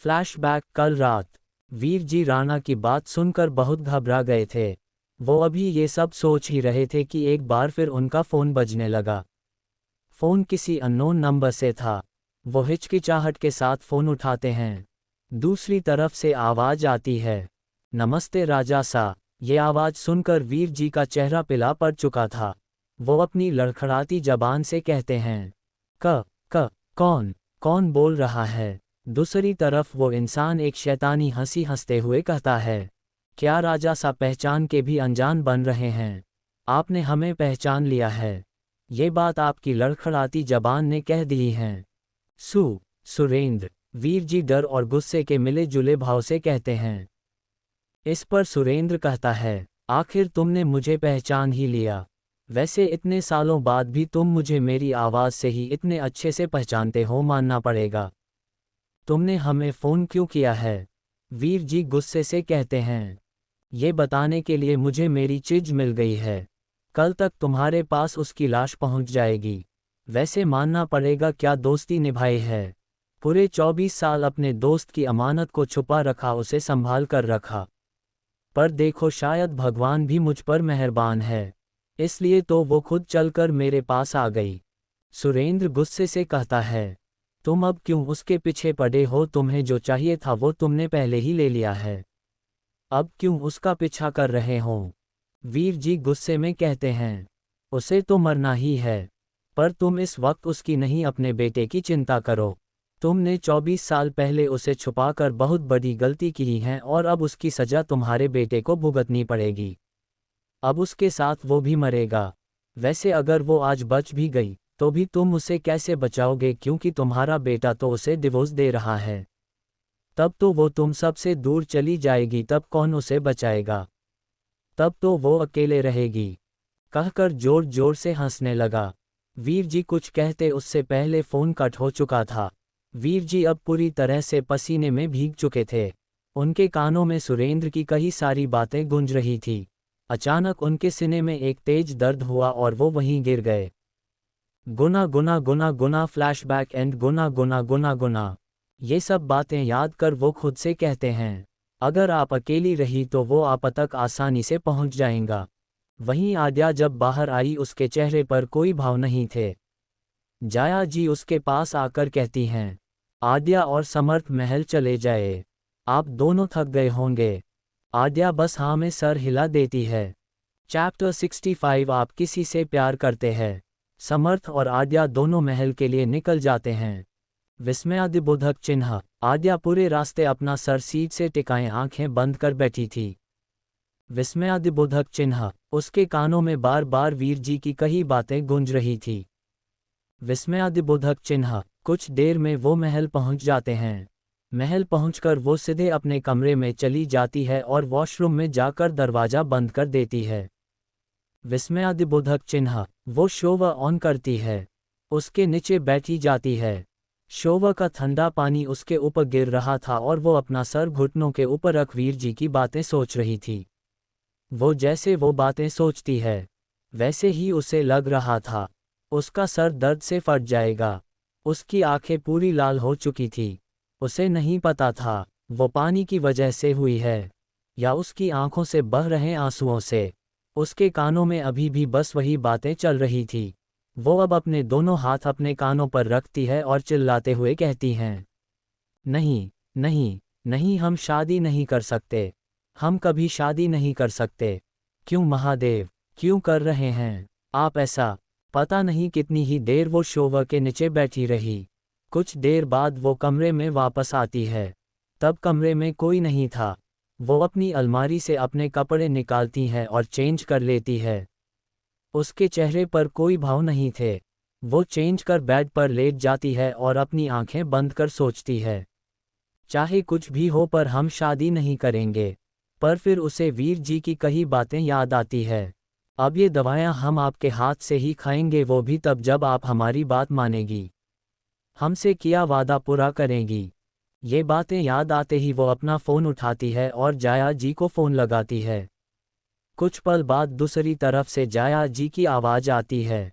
फ्लैशबैक कल रात। वीर जी राणा की बात सुनकर बहुत घबरा गए थे। वो अभी ये सब सोच ही रहे थे कि एक बार फिर उनका फ़ोन बजने लगा। फ़ोन किसी अननोन नंबर से था। वो हिचकिचाहट के साथ फ़ोन उठाते हैं। दूसरी तरफ से आवाज़ आती है, नमस्ते राजा सा। ये आवाज़ सुनकर वीर जी का चेहरा पीला पड़ चुका था। वो अपनी लड़खड़ाती जबान से कहते हैं, कौन कौन बोल रहा है? दूसरी तरफ वो इंसान एक शैतानी हंसी हंसते हुए कहता है, क्या राजा सा पहचान के भी अनजान बन रहे हैं? आपने हमें पहचान लिया है। ये बात आपकी लड़खड़ाती जबान ने कह दी है। सुरेंद्र, वीर जी डर और गुस्से के मिले जुले भाव से कहते हैं। इस पर सुरेंद्र कहता है, आखिर तुमने मुझे पहचान ही लिया। वैसे इतने सालों बाद भी तुम मुझे मेरी आवाज़ से ही इतने अच्छे से पहचानते हो, मानना पड़ेगा। तुमने हमें फ़ोन क्यों किया है? वीर जी गुस्से से कहते हैं, ये बताने के लिए मुझे मेरी चीज़ मिल गई है। कल तक तुम्हारे पास उसकी लाश पहुंच जाएगी। वैसे मानना पड़ेगा, क्या दोस्ती निभाई है। पूरे 24 साल अपने दोस्त की अमानत को छुपा रखा, उसे संभाल कर रखा। पर देखो, शायद भगवान भी मुझ पर मेहरबान है, इसलिए तो वो खुद चलकर मेरे पास आ गई। सुरेंद्र गुस्से से कहता है, तुम अब क्यों उसके पीछे पड़े हो? तुम्हें जो चाहिए था वो तुमने पहले ही ले लिया है। अब क्यों उसका पीछा कर रहे हो? वीर जी गुस्से में कहते हैं, उसे तो मरना ही है, पर तुम इस वक्त उसकी नहीं, अपने बेटे की चिंता करो। तुमने 24 साल पहले उसे छुपाकर बहुत बड़ी गलती की है और अब उसकी सज़ा तुम्हारे बेटे को भुगतनी पड़ेगी। अब उसके साथ वो भी मरेगा। वैसे अगर वो आज बच भी गई तो भी तुम उसे कैसे बचाओगे, क्योंकि तुम्हारा बेटा तो उसे डिवोर्स दे रहा है। तब तो वो तुम सबसे दूर चली जाएगी, तब कौन उसे बचाएगा? तब तो वो अकेले रहेगी। कहकर जोर जोर से हंसने लगा। वीर जी कुछ कहते उससे पहले फ़ोन कट हो चुका था। वीर जी अब पूरी तरह से पसीने में भीग चुके थे। उनके कानों में सुरेंद्र की कई सारी बातें गूंज रही थी। अचानक उनके सीने में एक तेज दर्द हुआ और वो वहीं गिर गए। गुना गुना गुना गुना फ्लैशबैक एंड गुना गुना गुना गुना। ये सब बातें याद कर वो खुद से कहते हैं, अगर आप अकेली रही तो वो आप तक आसानी से पहुंच जाएगा। वहीं आद्या जब बाहर आई, उसके चेहरे पर कोई भाव नहीं थे। जाया जी उसके पास आकर कहती हैं, आद्या और समर्थ महल चले जाए, आप दोनों थक गए होंगे। आद्या बस हाँ में सर हिला देती है। चैप्टर 65 आप किसी से प्यार करते हैं। समर्थ और आद्या दोनों महल के लिए निकल जाते हैं। विस्मयादिबोधक चिन्ह। आद्या पूरे रास्ते अपना सर सीट से टिकाए आंखें बंद कर बैठी थी। विस्मयादिबोधक चिन्ह। उसके कानों में बार बार वीर जी की कही बातें गूंज रही थी। विस्मयादिबोधक चिन्ह। कुछ देर में वो महल पहुंच जाते हैं। महल पहुंचकर वो सीधे अपने कमरे में चली जाती है और वॉशरूम में जाकर दरवाज़ा बंद कर देती है। विस्मयादिबोधक चिन्ह। वो शोवर ऑन करती है। उसके नीचे बैठी जाती है। शोवर का ठंडा पानी उसके ऊपर गिर रहा था और वो अपना सर घुटनों के ऊपर रख वीर जी की बातें सोच रही थी। जैसे वो बातें सोचती है, वैसे ही उसे लग रहा था उसका सर दर्द से फट जाएगा। उसकी आंखें पूरी लाल हो चुकी थी। उसे नहीं पता था वो पानी की वजह से हुई है या उसकी आंखों से बह रहे आंसुओं से। उसके कानों में अभी भी बस वही बातें चल रही थी। वो अब अपने दोनों हाथ अपने कानों पर रखती है और चिल्लाते हुए कहती हैं, नहीं नहीं नहीं, हम शादी नहीं कर सकते। हम कभी शादी नहीं कर सकते। क्यों महादेव, क्यों कर रहे हैं आप ऐसा? पता नहीं कितनी ही देर वो शोवर के नीचे बैठी रही। कुछ देर बाद वो कमरे में वापस आती है। तब कमरे में कोई नहीं था। वो अपनी अलमारी से अपने कपड़े निकालती है और चेंज कर लेती है। उसके चेहरे पर कोई भाव नहीं थे। वो चेंज कर बेड पर लेट जाती है और अपनी आंखें बंद कर सोचती है, चाहे कुछ भी हो पर हम शादी नहीं करेंगे। पर फिर उसे वीर जी की कही बातें याद आती है। अब ये दवाएं हम आपके हाथ से ही खाएंगे, वो भी तब जब आप हमारी बात मानेगी, हमसे किया वादा पूरा करेंगी। ये बातें याद आते ही वो अपना फ़ोन उठाती है और जाया जी को फ़ोन लगाती है। कुछ पल बाद दूसरी तरफ से जाया जी की आवाज़ आती है,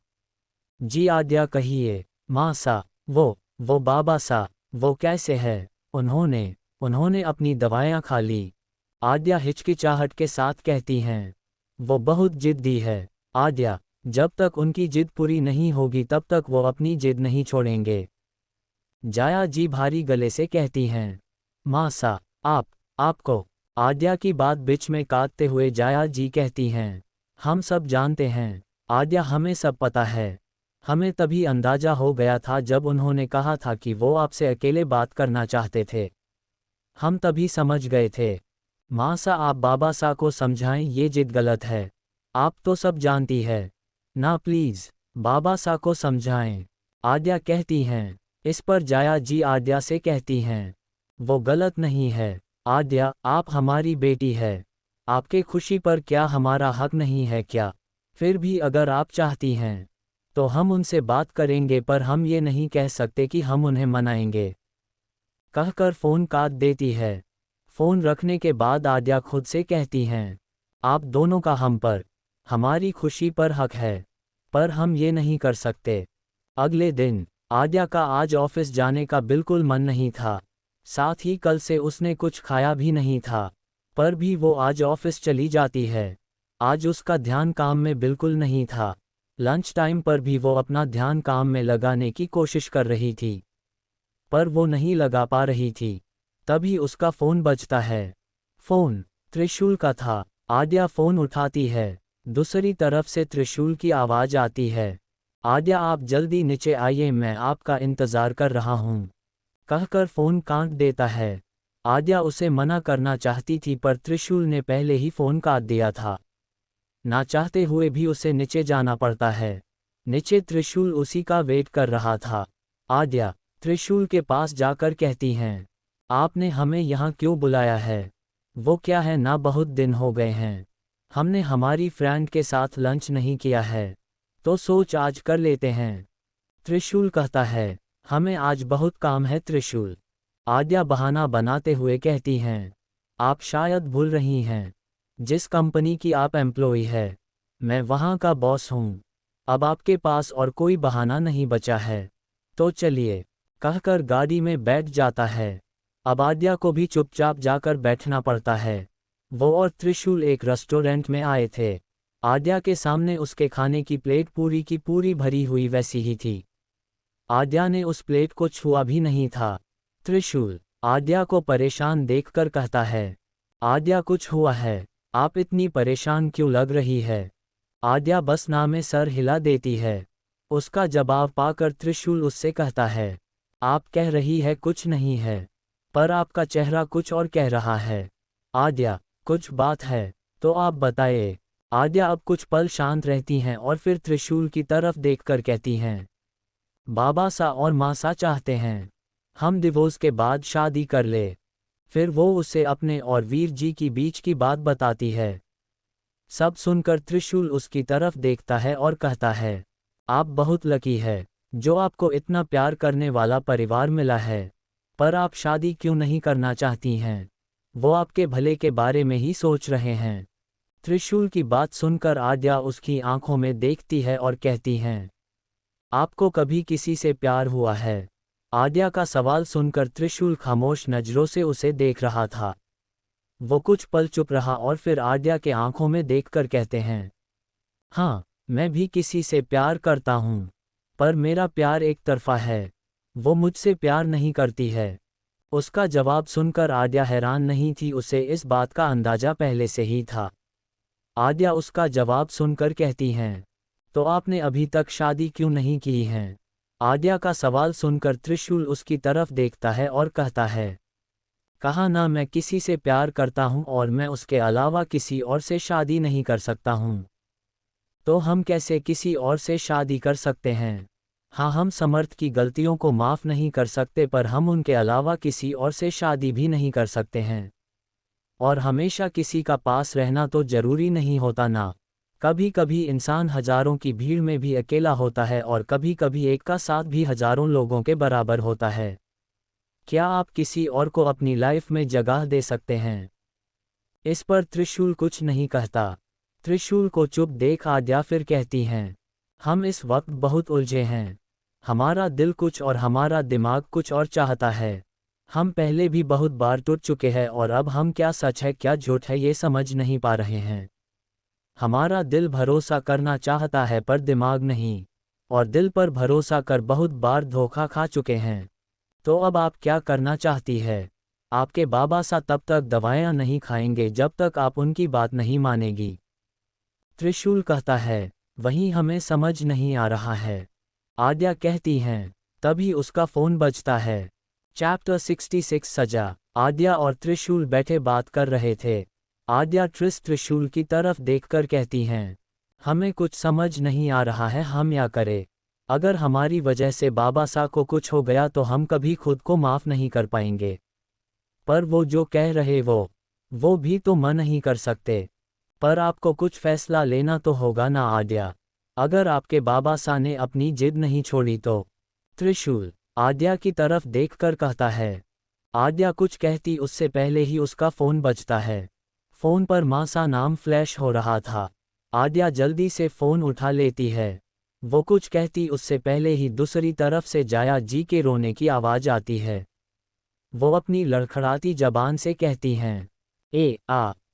जी आद्या कहिए। माँ सा, वो बाबा सा, वो कैसे है? उन्होंने अपनी दवाएं खा ली। आद्या हिचकिचाहट के साथ कहती हैं, वो बहुत जिद्दी है। आद्या, जब तक उनकी जिद पूरी नहीं होगी तब तक वो अपनी जिद नहीं छोड़ेंगे। जाया जी भारी गले से कहती हैं। मासा, आपको। आद्या की बात बीच में काटते हुए जाया जी कहती हैं। हम सब जानते हैं आद्या, हमें सब पता है। हमें तभी अंदाजा हो गया था जब उन्होंने कहा था कि वो आपसे अकेले बात करना चाहते थे। हम तभी समझ गए थे। मासा, आप बाबा सा को समझाएं, ये जिद गलत है। आप तो सब जानती है ना, प्लीज बाबा सा को समझाएं, आद्या कहती हैं। इस पर जाया जी आद्या से कहती हैं, वो गलत नहीं है आद्या, आप हमारी बेटी है। आपके खुशी पर क्या हमारा हक नहीं है क्या? फिर भी अगर आप चाहती हैं तो हम उनसे बात करेंगे, पर हम ये नहीं कह सकते कि हम उन्हें मनाएंगे, कहकर फ़ोन काट देती है। फ़ोन रखने के बाद आद्या खुद से कहती हैं, आप दोनों का हम पर, हमारी खुशी पर हक है, पर हम ये नहीं कर सकते। अगले दिन आद्या का आज ऑफिस जाने का बिल्कुल मन नहीं था। साथ ही कल से उसने कुछ खाया भी नहीं था, पर भी वो आज ऑफिस चली जाती है। आज उसका ध्यान काम में बिल्कुल नहीं था। लंच टाइम पर भी वो अपना ध्यान काम में लगाने की कोशिश कर रही थी, पर वो नहीं लगा पा रही थी। तभी उसका फ़ोन बजता है। फ़ोन त्रिशूल का था। आद्या फ़ोन उठाती है। दूसरी तरफ से त्रिशूल की आवाज़ आती है, आद्या आप जल्दी नीचे आइए, मैं आपका इंतज़ार कर रहा हूँ, कहकर फ़ोन काट देता है। आद्या उसे मना करना चाहती थी, पर त्रिशूल ने पहले ही फ़ोन काट दिया था। ना चाहते हुए भी उसे नीचे जाना पड़ता है। नीचे त्रिशूल उसी का वेट कर रहा था। आद्या त्रिशूल के पास जाकर कहती हैं, आपने हमें यहाँ क्यों बुलाया है? वो क्या है ना, बहुत दिन हो गए हैं, हमने हमारी फ्रेंड के साथ लंच नहीं किया है, तो सोच आज कर लेते हैं। त्रिशूल कहता है, हमें आज बहुत काम है त्रिशूल। आद्या बहाना बनाते हुए कहती हैं, आप शायद भूल रही हैं, जिस कंपनी की आप एम्प्लॉई है, मैं वहाँ का बॉस हूँ। अब आपके पास और कोई बहाना नहीं बचा है, तो चलिए, कहकर गाड़ी में बैठ जाता है। अब आद्या को भी चुपचाप जाकर बैठना पड़ता है। वो और त्रिशूल एक रेस्टोरेंट में आए थे। आद्या के सामने उसके खाने की प्लेट पूरी की पूरी भरी हुई वैसी ही थी। आद्या ने उस प्लेट को छुआ भी नहीं था। त्रिशूल आद्या को परेशान देखकर कहता है, आद्या कुछ हुआ है? आप इतनी परेशान क्यों लग रही है? आद्या बस ना में सर हिला देती है। उसका जवाब पाकर त्रिशूल उससे कहता है, आप कह रही है कुछ नहीं है, पर आपका चेहरा कुछ और कह रहा है। आद्या, कुछ बात है तो आप बताइए। आद्या अब कुछ पल शांत रहती हैं और फिर त्रिशूल की तरफ देखकर कहती हैं, बाबा सा और माँ सा चाहते हैं हम डिवोर्स के बाद शादी कर ले। फिर वो उसे अपने और वीर जी की बीच की बात बताती है। सब सुनकर त्रिशूल उसकी तरफ देखता है और कहता है, आप बहुत लकी है जो आपको इतना प्यार करने वाला परिवार मिला है, पर आप शादी क्यों नहीं करना चाहती हैं? वो आपके भले के बारे में ही सोच रहे हैं। त्रिशूल की बात सुनकर आद्या उसकी आंखों में देखती है और कहती हैं, आपको कभी किसी से प्यार हुआ है? आद्या का सवाल सुनकर त्रिशूल खामोश नजरों से उसे देख रहा था। वो कुछ पल चुप रहा और फिर आद्या के आंखों में देखकर कहते हैं, हाँ, मैं भी किसी से प्यार करता हूँ, पर मेरा प्यार एक तरफा है, वो मुझसे प्यार नहीं करती है। उसका जवाब सुनकर आद्या हैरान नहीं थी, उसे इस बात का अंदाजा पहले से ही था। आद्या उसका जवाब सुनकर कहती हैं, तो आपने अभी तक शादी क्यों नहीं की है? आद्या का सवाल सुनकर त्रिशूल उसकी तरफ देखता है और कहता है, कहा ना, मैं किसी से प्यार करता हूँ और मैं उसके अलावा किसी और से शादी नहीं कर सकता हूँ। तो हम कैसे किसी और से शादी कर सकते हैं? हाँ, हम समर्थ की गलतियों को माफ़ नहीं कर सकते, पर हम उनके अलावा किसी और से शादी भी नहीं कर सकते हैं। और हमेशा किसी का पास रहना तो ज़रूरी नहीं होता ना। कभी कभी इंसान हजारों की भीड़ में भी अकेला होता है और कभी कभी एक का साथ भी हजारों लोगों के बराबर होता है। क्या आप किसी और को अपनी लाइफ में जगह दे सकते हैं? इस पर त्रिशूल कुछ नहीं कहता। त्रिशूल को चुप देख आद्या फिर कहती हैं, हम इस वक्त बहुत उलझे हैं। हमारा दिल कुछ और हमारा दिमाग कुछ और चाहता है। हम पहले भी बहुत बार टूट चुके हैं और अब हम क्या सच है क्या झूठ है ये समझ नहीं पा रहे हैं। हमारा दिल भरोसा करना चाहता है पर दिमाग नहीं, और दिल पर भरोसा कर बहुत बार धोखा खा चुके हैं। तो अब आप क्या करना चाहती है? आपके बाबा सा तब तक दवाएं नहीं खाएंगे जब तक आप उनकी बात नहीं मानेगी। त्रिशूल कहता है, वही हमें समझ नहीं आ रहा है। आद्या कहती हैं। तभी उसका फ़ोन बजता है। चैप्टर 66 सजा। आद्या और त्रिशूल बैठे बात कर रहे थे। आद्या त्रिशूल की तरफ देखकर कहती हैं, हमें कुछ समझ नहीं आ रहा है, हम क्या करें। अगर हमारी वजह से बाबा सा को कुछ हो गया तो हम कभी खुद को माफ़ नहीं कर पाएंगे। पर वो जो कह रहे वो भी तो मन नहीं कर सकते। पर आपको कुछ फैसला लेना तो होगा ना आद्या। अगर आपके बाबा सा ने अपनी जिद नहीं छोड़ी तो। त्रिशूल आद्या की तरफ देखकर कहता है। आद्या कुछ कहती उससे पहले ही उसका फ़ोन बजता है। फ़ोन पर माँ सा नाम फ्लैश हो रहा था। आद्या जल्दी से फ़ोन उठा लेती है। वो कुछ कहती उससे पहले ही दूसरी तरफ से जाया जी के रोने की आवाज़ आती है। वो अपनी लड़खड़ाती जबान से कहती हैं,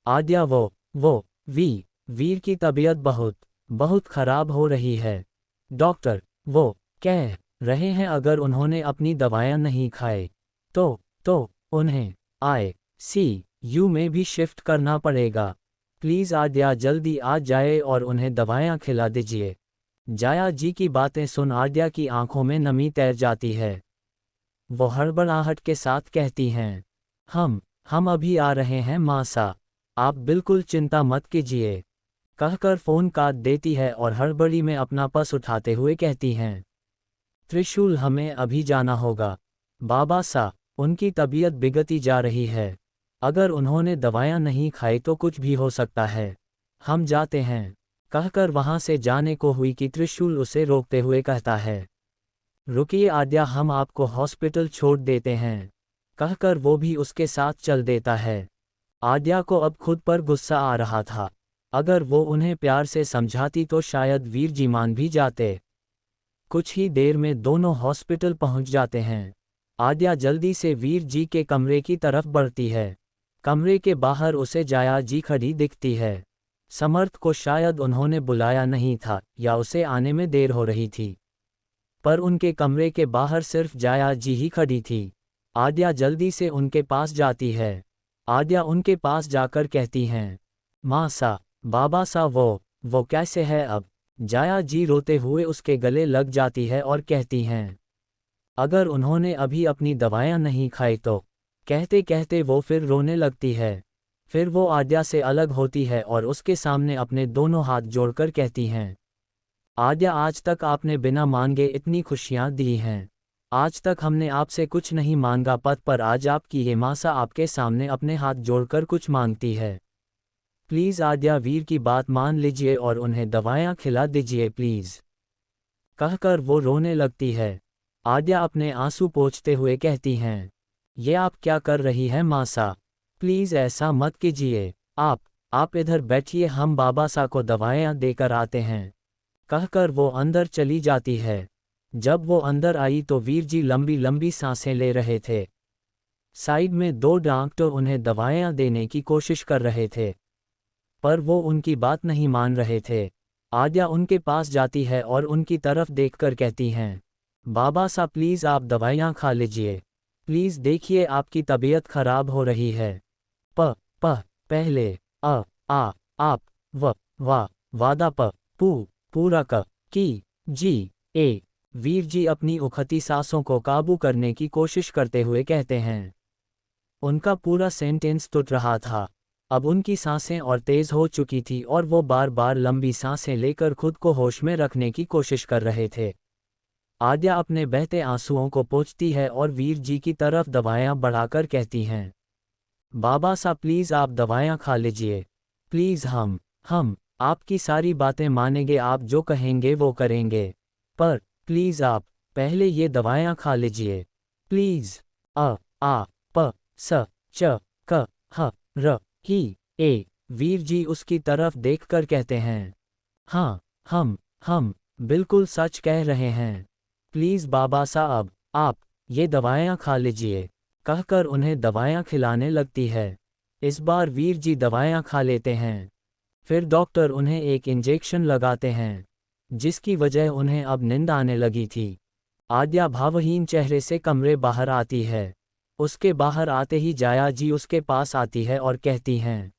आद्या वो वीर की तबीयत बहुत खराब हो रही है। डॉक्टर वो कह रहे हैं अगर उन्होंने अपनी दवाएं नहीं खाए तो उन्हें ICU में भी शिफ्ट करना पड़ेगा। प्लीज़ आद्या जल्दी आ जाए और उन्हें दवाएं खिला दीजिए। जाया जी की बातें सुन आद्या की आंखों में नमी तैर जाती है। वो हड़बड़ाहट के साथ कहती हैं, हम अभी आ रहे हैं माँ सा, आप बिल्कुल चिंता मत कीजिए। कहकर फ़ोन काट देती है और हड़बड़ी में अपना पर्स उठाते हुए कहती हैं, त्रिशूल हमें अभी जाना होगा। बाबा सा, उनकी तबीयत बिगड़ती जा रही है। अगर उन्होंने दवाएं नहीं खाई तो कुछ भी हो सकता है। हम जाते हैं। कहकर वहाँ से जाने को हुई कि त्रिशूल उसे रोकते हुए कहता है, रुकिए आद्या, हम आपको हॉस्पिटल छोड़ देते हैं। कहकर वो भी उसके साथ चल देता है। आद्या को अब खुद पर गुस्सा आ रहा था। अगर वो उन्हें प्यार से समझाती तो शायद वीर जी मान भी जाते। कुछ ही देर में दोनों हॉस्पिटल पहुंच जाते हैं। आद्या जल्दी से वीर जी के कमरे की तरफ बढ़ती है। कमरे के बाहर उसे जाया जी खड़ी दिखती है। समर्थ को शायद उन्होंने बुलाया नहीं था या उसे आने में देर हो रही थी, पर उनके कमरे के बाहर सिर्फ जाया जी ही खड़ी थी। आद्या जल्दी से उनके पास जाती है। आद्या उनके पास जाकर कहती हैं, माँ सा, बाबा सा वो कैसे है अब। जाया जी रोते हुए उसके गले लग जाती है और कहती हैं, अगर उन्होंने अभी अपनी दवाएं नहीं खाई तो। कहते कहते वो फिर रोने लगती है। फिर वो आद्या से अलग होती है और उसके सामने अपने दोनों हाथ जोड़कर कहती हैं, आद्या, आज तक आपने बिना मांगे इतनी खुशियां दी हैं। आज तक हमने आपसे कुछ नहीं मांगा, पर आज आपकी ये माँ सा आपके सामने अपने हाथ जोड़कर कुछ मांगती है। प्लीज़ आद्या, वीर की बात मान लीजिए और उन्हें दवाएं खिला दीजिए प्लीज़। कहकर वो रोने लगती है। आद्या अपने आंसू पोंछते हुए कहती हैं, ये आप क्या कर रही हैं माँ सा, प्लीज़ ऐसा मत कीजिए। आप इधर बैठिए, हम बाबा सा को दवाएं देकर आते हैं। कहकर वो अंदर चली जाती है। जब वो अंदर आई तो वीर जी लंबी लंबी सांसें ले रहे थे। साइड में दो डॉक्टर उन्हें दवाएं देने की कोशिश कर रहे थे, पर वो उनकी बात नहीं मान रहे थे। आद्या उनके पास जाती है और उनकी तरफ देखकर कहती हैं, बाबा सा प्लीज़ आप दवाइयाँ खा लीजिए। प्लीज़ देखिए आपकी तबीयत खराब हो रही है। पहले आप वादा पूरा की जी। वीर जी अपनी उखती सांसों को काबू करने की कोशिश करते हुए कहते हैं। उनका पूरा सेंटेंस टूट रहा था। अब उनकी सांसें और तेज हो चुकी थी और वो बार बार लंबी सांसें लेकर खुद को होश में रखने की कोशिश कर रहे थे। आद्या अपने बहते आंसुओं को पोंछती है और वीर जी की तरफ दवाएं बढ़ाकर कहती हैं, बाबा सा प्लीज़ आप दवाएं खा लीजिए। प्लीज़ हम आपकी सारी बातें मानेंगे, आप जो कहेंगे वो करेंगे। पर प्लीज़ आप पहले ये दवाएं खा लीजिए प्लीज़। वीर जी उसकी तरफ देखकर कहते हैं, हाँ, हम बिल्कुल सच कह रहे हैं। प्लीज़ बाबा साहब, आप ये दवाएं खा लीजिए। कहकर उन्हें दवाएं खिलाने लगती है। इस बार वीर जी दवाएं खा लेते हैं। फिर डॉक्टर उन्हें एक इंजेक्शन लगाते हैं, जिसकी वजह उन्हें अब नींद आने लगी थी। आद्या भावहीन चेहरे से कमरे बाहर आती है। उसके बाहर आते ही जाया जी उसके पास आती है और कहती हैं,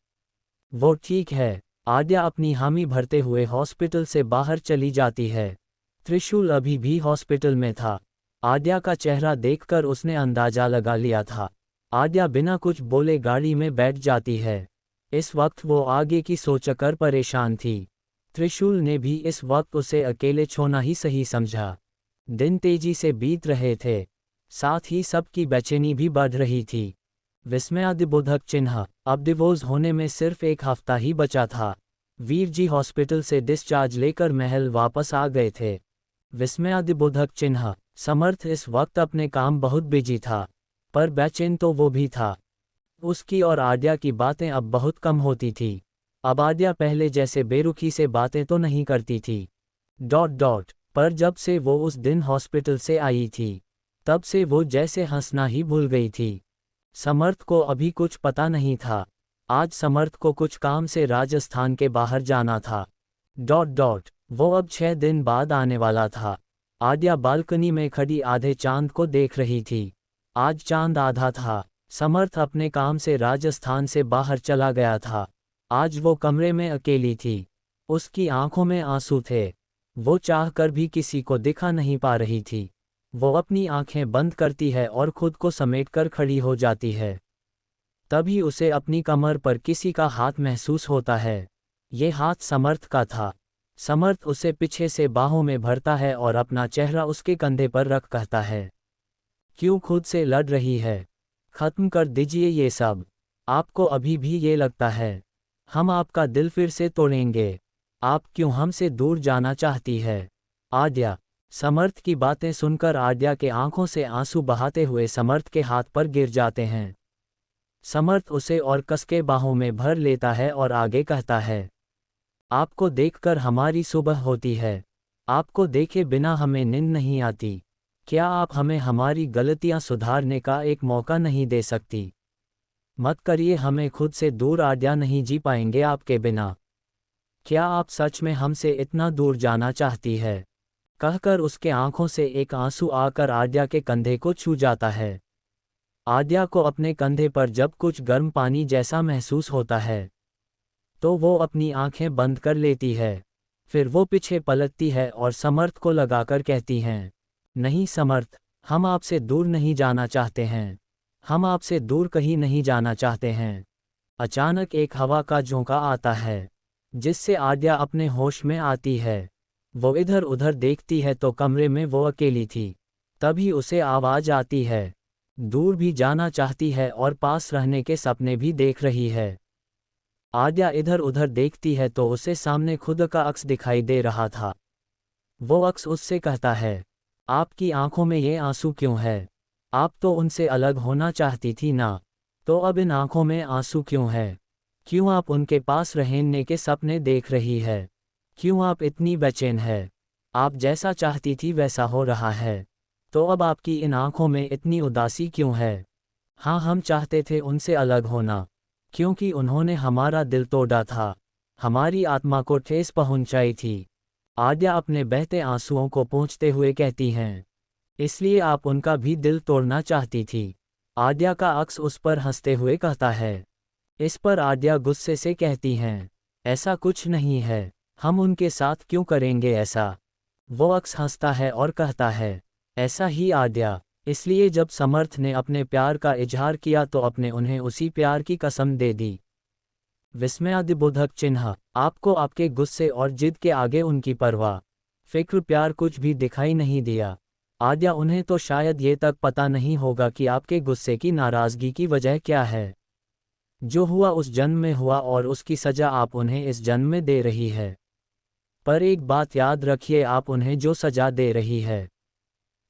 वो ठीक है। आद्या अपनी हामी भरते हुए हॉस्पिटल से बाहर चली जाती है। त्रिशूल अभी भी हॉस्पिटल में था। आद्या का चेहरा देखकर उसने अंदाजा लगा लिया था। आद्या बिना कुछ बोले गाड़ी में बैठ जाती है। इस वक्त वो आगे की सोचकर परेशान थी। त्रिशूल ने भी इस वक्त उसे अकेले छोड़ना ही सही समझा। दिन तेजी से बीत रहे थे, साथ ही सबकी बेचैनी भी बढ़ रही थी। विस्मयादिबोधक चिन्ह। अब डिवोर्स होने में सिर्फ एक हफ्ता ही बचा था। वीर जी हॉस्पिटल से डिस्चार्ज लेकर महल वापस आ गए थे। विस्मयादिबोधक चिन्ह। समर्थ इस वक्त अपने काम बहुत बिजी था, पर बेचैन तो वो भी था। उसकी और आद्या की बातें अब बहुत कम होती थी। अब आद्या पहले जैसे बेरुखी से बातें तो नहीं करती थी। पर जब से वो उस दिन हॉस्पिटल से आई थी, तब से वो जैसे हंसना ही भूल गई थी। समर्थ को अभी कुछ पता नहीं था। आज समर्थ को कुछ काम से राजस्थान के बाहर जाना था। वो अब 6 दिन बाद आने वाला था। आद्या बालकनी में खड़ी आधे चांद को देख रही थी। आज चांद आधा था। समर्थ अपने काम से राजस्थान से बाहर चला गया था। आज वो कमरे में अकेली थी। उसकी आंखों में आंसू थे। वो चाहकर भी किसी को दिखा नहीं पा रही थी। वो अपनी आंखें बंद करती है और खुद को समेटकर खड़ी हो जाती है। तभी उसे अपनी कमर पर किसी का हाथ महसूस होता है। ये हाथ समर्थ का था। समर्थ उसे पीछे से बाहों में भरता है और अपना चेहरा उसके कंधे पर रख कहता है, क्यों खुद से लड़ रही है? खत्म कर दीजिए ये सब। आपको अभी भी ये लगता है हम आपका दिल फिर से तोड़ेंगे? आप क्यों हमसे दूर जाना चाहती है? आद्या। समर्थ की बातें सुनकर आद्या के आंखों से आंसू बहाते हुए समर्थ के हाथ पर गिर जाते हैं। समर्थ उसे और कसके बाहों में भर लेता है और आगे कहता है, आपको देखकर हमारी सुबह होती है। आपको देखे बिना हमें नींद नहीं आती। क्या आप हमें हमारी गलतियां सुधारने का एक मौका नहीं दे सकती? मत करिए हमें खुद से दूर। आद्या नहीं जी पाएंगे आपके बिना। क्या आप सच में हमसे इतना दूर जाना चाहती है? कहकर उसके आंखों से एक आंसू आकर आद्या के कंधे को छू जाता है। आद्या को अपने कंधे पर जब कुछ गर्म पानी जैसा महसूस होता है, तो वो अपनी आंखें बंद कर लेती है। फिर वो पीछे पलटती है और समर्थ को लगाकर कहती हैं, नहीं समर्थ, हम आपसे दूर नहीं जाना चाहते हैं। हम आपसे दूर कहीं नहीं जाना चाहते हैं। अचानक एक हवा का झोंका आता है, जिससे आद्या अपने होश में आती है। वो इधर उधर देखती है तो कमरे में वो अकेली थी। तभी उसे आवाज आती है। दूर भी जाना चाहती है और पास रहने के सपने भी देख रही है। आद्या इधर उधर देखती है तो उसे सामने खुद का अक्स दिखाई दे रहा था। वो अक्स उससे कहता है, आपकी आंखों में ये आंसू क्यों है? आप तो उनसे अलग होना चाहती थी ना, तो अब इन आंखों में आंसू क्यों है? क्यों आप उनके पास रहने के सपने देख रही है? क्यों आप इतनी बेचैन है? आप जैसा चाहती थी वैसा हो रहा है, तो अब आपकी इन आंखों में इतनी उदासी क्यों है? हाँ, हम चाहते थे उनसे अलग होना, क्योंकि उन्होंने हमारा दिल तोड़ा था, हमारी आत्मा को ठेस पहुंचाई थी। आद्या अपने बहते आंसुओं को पोंछते हुए कहती हैं, इसलिए आप उनका भी दिल तोड़ना चाहती थी। आद्या का अक्स उस पर हंसते हुए कहता है। इस पर आद्या गुस्से से कहती हैं, ऐसा कुछ नहीं है, हम उनके साथ क्यों करेंगे ऐसा? वो अक्स हंसता है और कहता है, ऐसा ही आद्या, इसलिए जब समर्थ ने अपने प्यार का इजहार किया तो अपने उन्हें उसी प्यार की कसम दे दी। विस्मयादिबोधक चिन्ह। आपको आपके गुस्से और जिद के आगे उनकी परवाह, फिक्र, प्यार कुछ भी दिखाई नहीं दिया। आद्या, उन्हें तो शायद ये तक पता नहीं होगा कि आपके गुस्से की नाराज़गी की वजह क्या है। जो हुआ उस जन्म में हुआ और उसकी सज़ा आप उन्हें इस जन्म में दे रही है। पर एक बात याद रखिए, आप उन्हें जो सज़ा दे रही है,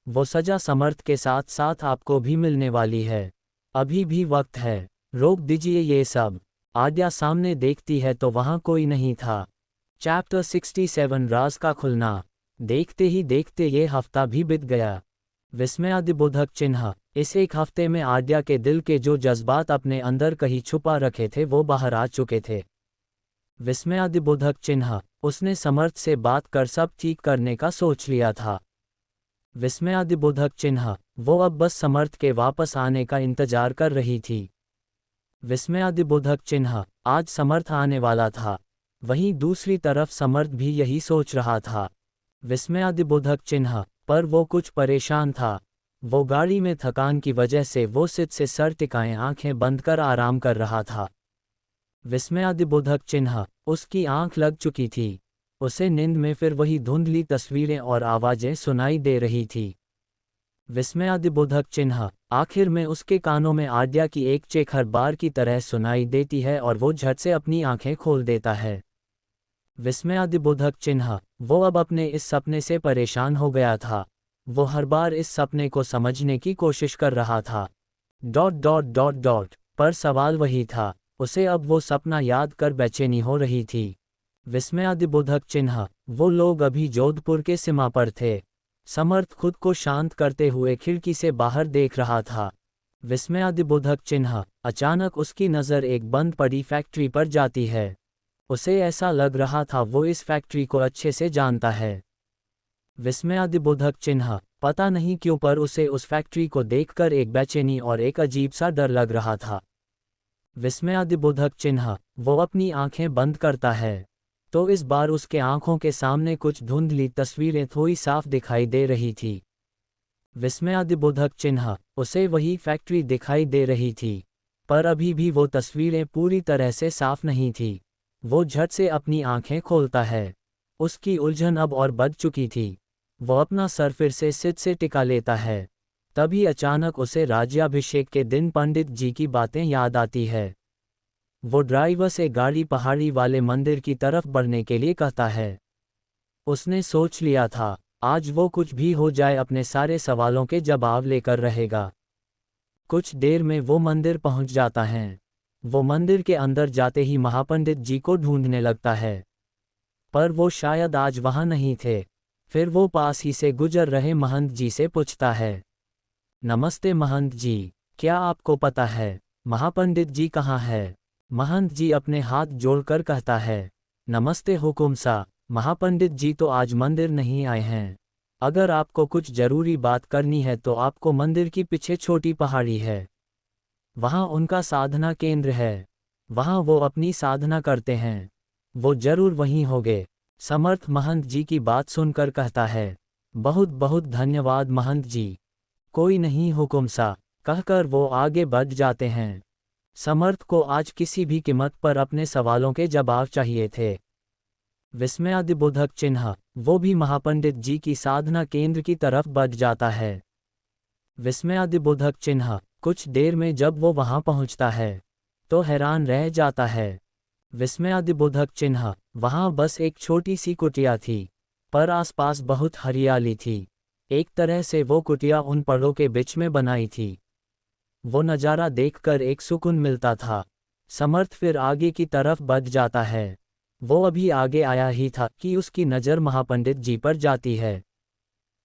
वो सज़ा समर्थ के साथ साथ आपको भी मिलने वाली है। अभी भी वक्त है, रोक दीजिए ये सब। आद्या सामने देखती है तो वहाँ कोई नहीं था। चैप्टर 67 राज का खुलना। देखते ही देखते ये हफ्ता भी बीत गया। विस्मयादिबोधक चिन्ह। इस एक हफ्ते में आद्या के दिल के जो जज्बात अपने अंदर कहीं छुपा रखे थे वो बाहर आ चुके थे। विस्मयादिबोधक चिन्ह। उसने समर्थ से बात कर सब ठीक करने का सोच लिया था। विस्मयादिबोधक चिन्ह। वो अब बस समर्थ के वापस आने का इंतजार कर रही थी। विस्मयादिबोधक चिन्ह। आज समर्थ आने वाला था। वहीं दूसरी तरफ समर्थ भी यही सोच रहा था। विस्मयादिबोधक चिन्ह। पर वो कुछ परेशान था। वो गाड़ी में थकान की वजह से वो सीट से सर टिकाए आंखें बंद कर आराम कर रहा था। विस्मयादिबोधक चिन्ह। उसकी आंख लग चुकी थी। उसे नींद में फिर वही धुंधली तस्वीरें और आवाजें सुनाई दे रही थी। विस्मयादिबोधक चिन्ह। आखिर में उसके कानों में आद्या की एक चेख हर बार की तरह सुनाई देती है और वो झट से अपनी आंखें खोल देता है। विस्मयादिबोधक चिन्ह। वो अब अपने इस सपने से परेशान हो गया था। वो हर बार इस सपने को समझने की कोशिश कर रहा था। ... पर सवाल वही था। उसे अब वो सपना याद कर बेचैनी हो रही थी। विस्मयादिबोधक चिन्ह। वो लोग अभी जोधपुर के सीमा पर थे। समर्थ खुद को शांत करते हुए खिड़की से बाहर देख रहा था। विस्मयादिबोधक चिन्ह। अचानक उसकी नज़र एक बंद पड़ी फैक्ट्री पर जाती है। उसे ऐसा लग रहा था वो इस फैक्ट्री को अच्छे से जानता है। विस्मयादिबोधक चिन्ह। पता नहीं क्यों पर उसे उस फैक्ट्री को देखकर एक बेचैनी और एक अजीब सा डर लग रहा था। विस्मयादिबोधक चिन्ह। वो अपनी आंखें बंद करता है तो इस बार उसके आंखों के सामने कुछ धुंधली तस्वीरें थोड़ी साफ दिखाई दे रही थी। विस्मयादिबोधक चिन्ह। उसे वही फैक्ट्री दिखाई दे रही थी पर अभी भी वो तस्वीरें पूरी तरह से साफ नहीं थी। वो झट से अपनी आंखें खोलता है। उसकी उलझन अब और बढ़ चुकी थी। वो अपना सर फिर से सिर से टिका लेता है। तभी अचानक उसे राज्याभिषेक के दिन पंडित जी की बातें याद आती है। वो ड्राइवर से गाड़ी पहाड़ी वाले मंदिर की तरफ बढ़ने के लिए कहता है। उसने सोच लिया था आज वो कुछ भी हो जाए अपने सारे सवालों के जवाब लेकर रहेगा। कुछ देर में वो मंदिर पहुंच जाता है। वो मंदिर के अंदर जाते ही महापंडित जी को ढूंढने लगता है पर वो शायद आज वहां नहीं थे। फिर वो पास ही से गुजर रहे महंत जी से पूछता है। नमस्ते महंत जी, क्या आपको पता है महापंडित जी कहाँ है? महंत जी अपने हाथ जोड़कर कहता है। नमस्ते हुकुम सा, महापंडित जी तो आज मंदिर नहीं आए हैं। अगर आपको कुछ जरूरी बात करनी है तो आपको मंदिर की पीछे छोटी पहाड़ी है, वहाँ उनका साधना केंद्र है। वहाँ वो अपनी साधना करते हैं। वो जरूर वहीं होंगे। समर्थ महंत जी की बात सुनकर कहता है। बहुत बहुत धन्यवाद महंत जी। कोई नहीं हुकुम सा, कहकर वो आगे बढ़ जाते हैं। समर्थ को आज किसी भी कीमत पर अपने सवालों के जवाब चाहिए थे। विस्मयादिबोधक चिन्ह। वो भी महापंडित जी की साधना केंद्र की तरफ बढ़ जाता है। विस्मयादिबोधक चिन्ह। कुछ देर में जब वो वहां पहुंचता है तो हैरान रह जाता है। विस्मयादिबोधक चिन्ह। वहां बस एक छोटी सी कुटिया थी पर आसपास बहुत हरियाली थी। एक तरह से वो कुटिया उन पेड़ों के बीच में बनाई थी। वो नज़ारा देखकर एक सुकून मिलता था। समर्थ फिर आगे की तरफ बढ़ जाता है। वो अभी आगे आया ही था कि उसकी नज़र महापंडित जी पर जाती है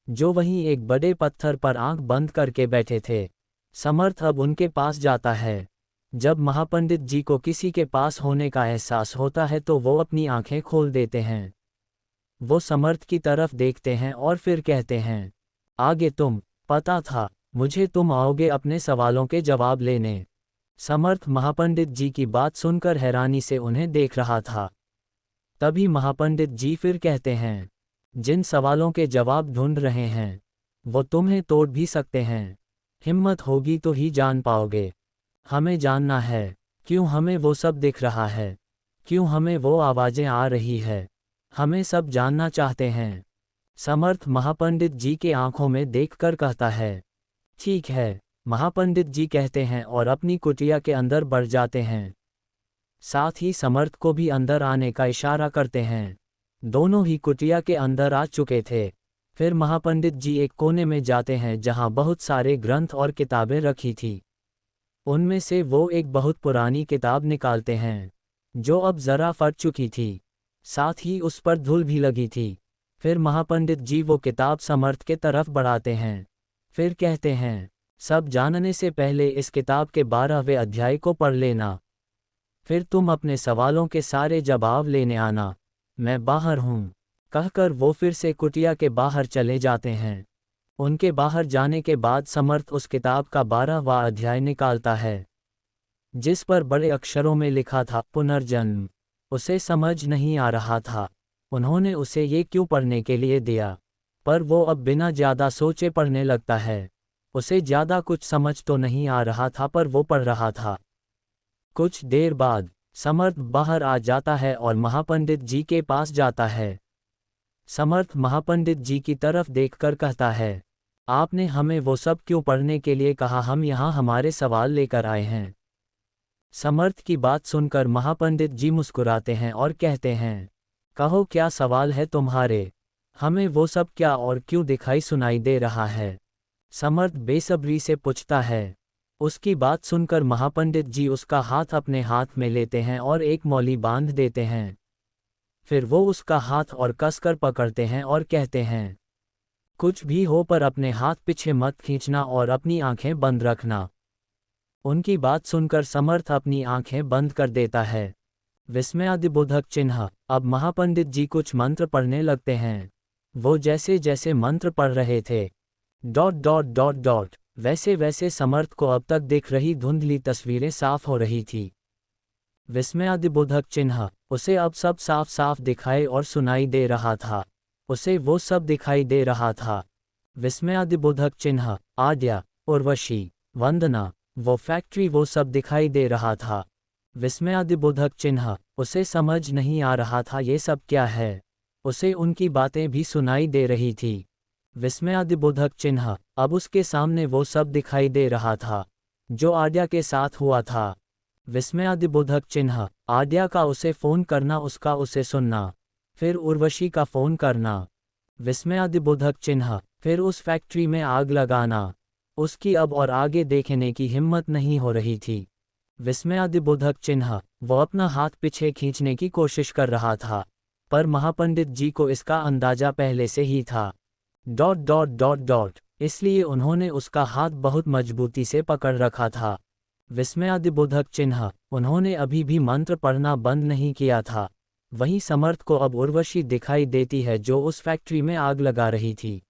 जो वहीं एक बड़े पत्थर पर आंख बंद करके बैठे थे। समर्थ अब उनके पास जाता है। जब महापंडित जी को किसी के पास होने का एहसास होता है तो वो अपनी आंखें खोल देते हैं। वो समर्थ की तरफ देखते हैं और फिर कहते हैं। आगे तुम, पता था मुझे तुम आओगे अपने सवालों के जवाब लेने। समर्थ महापंडित जी की बात सुनकर हैरानी से उन्हें देख रहा था। तभी महापंडित जी फिर कहते हैं। जिन सवालों के जवाब ढूंढ रहे हैं वो तुम्हें तोड़ भी सकते हैं। हिम्मत होगी तो ही जान पाओगे। हमें जानना है क्यों हमें वो सब दिख रहा है, क्यों हमें वो आवाज़ें आ रही है। हमें सब जानना चाहते हैं। समर्थ महापंडित जी के आंखों में देखकर कहता है। ठीक है, महापंडित जी कहते हैं और अपनी कुटिया के अंदर बढ़ जाते हैं। साथ ही समर्थ को भी अंदर आने का इशारा करते हैं। दोनों ही कुटिया के अंदर आ चुके थे। फिर महापंडित जी एक कोने में जाते हैं जहां बहुत सारे ग्रंथ और किताबें रखी थी। उनमें से वो एक बहुत पुरानी किताब निकालते हैं जो अब ज़रा फट चुकी थी। साथ ही उस पर धूल भी लगी थी। फिर महापंडित जी वो किताब समर्थ के तरफ बढ़ाते हैं। फिर कहते हैं, सब जानने से पहले इस किताब के 12वें अध्याय को पढ़ लेना। फिर तुम अपने सवालों के सारे जवाब लेने आना। मैं बाहर हूँ, कहकर वो फिर से कुटिया के बाहर चले जाते हैं। उनके बाहर जाने के बाद समर्थ उस किताब का 12वां अध्याय निकालता है, जिस पर बड़े अक्षरों में लिखा था पुनर्जन्म। उसे समझ नहीं आ रहा था उन्होंने उसे ये क्यों पढ़ने के लिए दिया, पर वो अब बिना ज़्यादा सोचे पढ़ने लगता है। उसे ज़्यादा कुछ समझ तो नहीं आ रहा था पर वो पढ़ रहा था। कुछ देर बाद समर्थ बाहर आ जाता है और महापंडित जी के पास जाता है। समर्थ महापंडित जी की तरफ देखकर कहता है, आपने हमें वो सब क्यों पढ़ने के लिए कहा? हम यहाँ हमारे सवाल लेकर आए हैं। समर्थ की बात सुनकर महापंडित जी मुस्कुराते हैं और कहते हैं, कहो क्या सवाल है तुम्हारे? हमें वो सब क्या और क्यों दिखाई सुनाई दे रहा है? समर्थ बेसब्री से पूछता है। उसकी बात सुनकर महापंडित जी उसका हाथ अपने हाथ में लेते हैं और एक मौली बांध देते हैं। फिर वो उसका हाथ और कसकर पकड़ते हैं और कहते हैं, कुछ भी हो पर अपने हाथ पीछे मत खींचना और अपनी आंखें बंद रखना। उनकी बात सुनकर समर्थ अपनी आंखें बंद कर देता है। विस्मयादिबोधक चिन्ह। अब महापंडित जी कुछ मंत्र पढ़ने लगते हैं। वो जैसे जैसे मंत्र पढ़ रहे थे वैसे वैसे समर्थ को अब तक दिख रही धुंधली तस्वीरें साफ हो रही थी। विस्मयादिबोधक चिन्ह। उसे अब सब साफ साफ दिखाई और सुनाई दे रहा था। उसे वो सब दिखाई दे रहा था। विस्मयादिबोधक चिन्ह। आद्या, उर्वशी, वंदना, वो फैक्ट्री, वो सब दिखाई दे रहा था। विस्मयादिबोधक चिन्ह। उसे समझ नहीं आ रहा था ये सब क्या है। उसे उनकी बातें भी सुनाई दे रही थी। विस्मयादिबोधक चिन्ह। अब उसके सामने वो सब दिखाई दे रहा था जो आद्या के साथ हुआ था। विस्मयादिबोधक चिन्ह। आद्या का उसे फ़ोन करना, उसका उसे सुनना, फिर उर्वशी का फ़ोन करना। विस्मयादिबोधक चिन्ह। फिर उस फैक्ट्री में आग लगाना। उसकी अब और आगे देखने की हिम्मत नहीं हो रही थी। विस्मयादिबोधक चिन्ह। वो अपना हाथ पीछे खींचने की कोशिश कर रहा था, पर महापंडित जी को इसका अंदाजा पहले से ही था। इसलिए उन्होंने उसका हाथ बहुत मजबूती से पकड़ रखा था। विस्मयादिबोधक चिन्ह। उन्होंने अभी भी मंत्र पढ़ना बंद नहीं किया था। वहीं समर्थ को अब उर्वशी दिखाई देती है जो उस फैक्ट्री में आग लगा रही थी।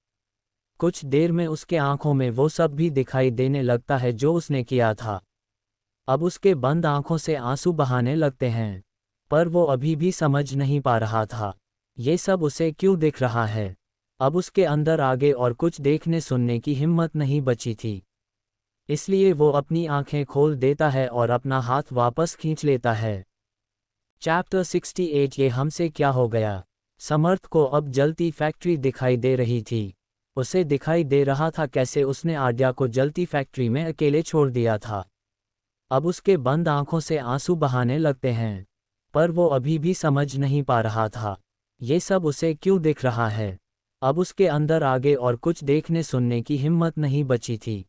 कुछ देर में उसके आंखों में वो सब भी दिखाई देने लगता है जो उसने किया था। अब उसके बंद आंखों से आंसू बहाने लगते हैं, पर वो अभी भी समझ नहीं पा रहा था ये सब उसे क्यों दिख रहा है। अब उसके अंदर आगे और कुछ देखने सुनने की हिम्मत नहीं बची थी। इसलिए वो अपनी आंखें खोल देता है और अपना हाथ वापस खींच लेता है। चैप्टर 68। ये हमसे क्या हो गया। समर्थ को अब जलती फैक्ट्री दिखाई दे रही थी। उसे दिखाई दे रहा था कैसे उसने आद्या को जलती फैक्ट्री में अकेले छोड़ दिया था। अब उसके बंद आंखों से आंसू बहाने लगते हैं, पर वो अभी भी समझ नहीं पा रहा था ये सब उसे क्यों दिख रहा है। अब उसके अंदर आगे और कुछ देखने सुनने की हिम्मत नहीं बची थी।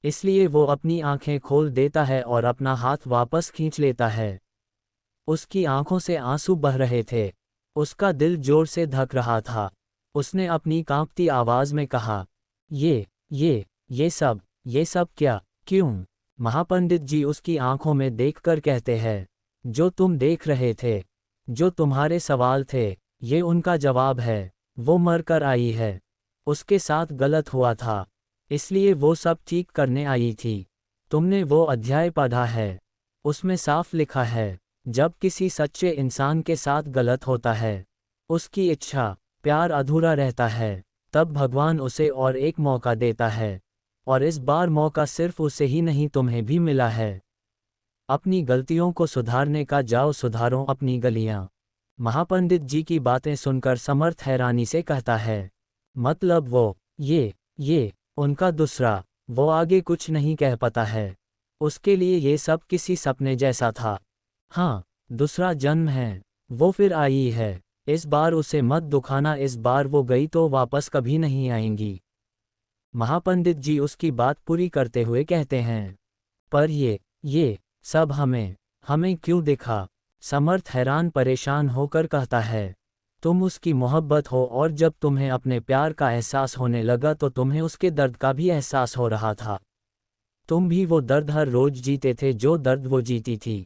इसलिए वो अपनी आंखें खोल देता है और अपना हाथ वापस खींच लेता है। उसकी आंखों से आंसू बह रहे थे। उसका दिल जोर से धक रहा था। उसने अपनी कांपती आवाज में कहा, ये सब क्या, क्यों? महापंडित जी उसकी आंखों में देखकर कहते हैं, जो तुम देख रहे थे, जो तुम्हारे सवाल थे, ये उनका जवाब है। वो मर कर आई है। उसके साथ गलत हुआ था, इसलिए वो सब ठीक करने आई थी। तुमने वो अध्याय पढ़ा है, उसमें साफ लिखा है, जब किसी सच्चे इंसान के साथ गलत होता है, उसकी इच्छा, प्यार अधूरा रहता है, तब भगवान उसे और एक मौका देता है, और इस बार मौका सिर्फ उसे ही नहीं तुम्हें भी मिला है। अपनी गलतियों को सुधारने का जाओ, सुधारो अपनी गलियां। महापंडित जी की बातें सुनकर समर्थ हैरानी से कहता है, मतलब वो ये उनका दूसरा, वो आगे कुछ नहीं कह पाता है। उसके लिए ये सब किसी सपने जैसा था। हाँ, दूसरा जन्म है, वो फिर आई है। इस बार उसे मत दुखाना, इस बार वो गई तो वापस कभी नहीं आएंगी। महापंडित जी उसकी बात पूरी करते हुए कहते हैं, पर ये सब हमें क्यों दिखा? समर्थ हैरान परेशान होकर कहता है, तुम उसकी मोहब्बत हो और जब तुम्हें अपने प्यार का एहसास होने लगा तो तुम्हें उसके दर्द का भी एहसास हो रहा था। तुम भी वो दर्द हर रोज जीते थे जो दर्द वो जीती थी।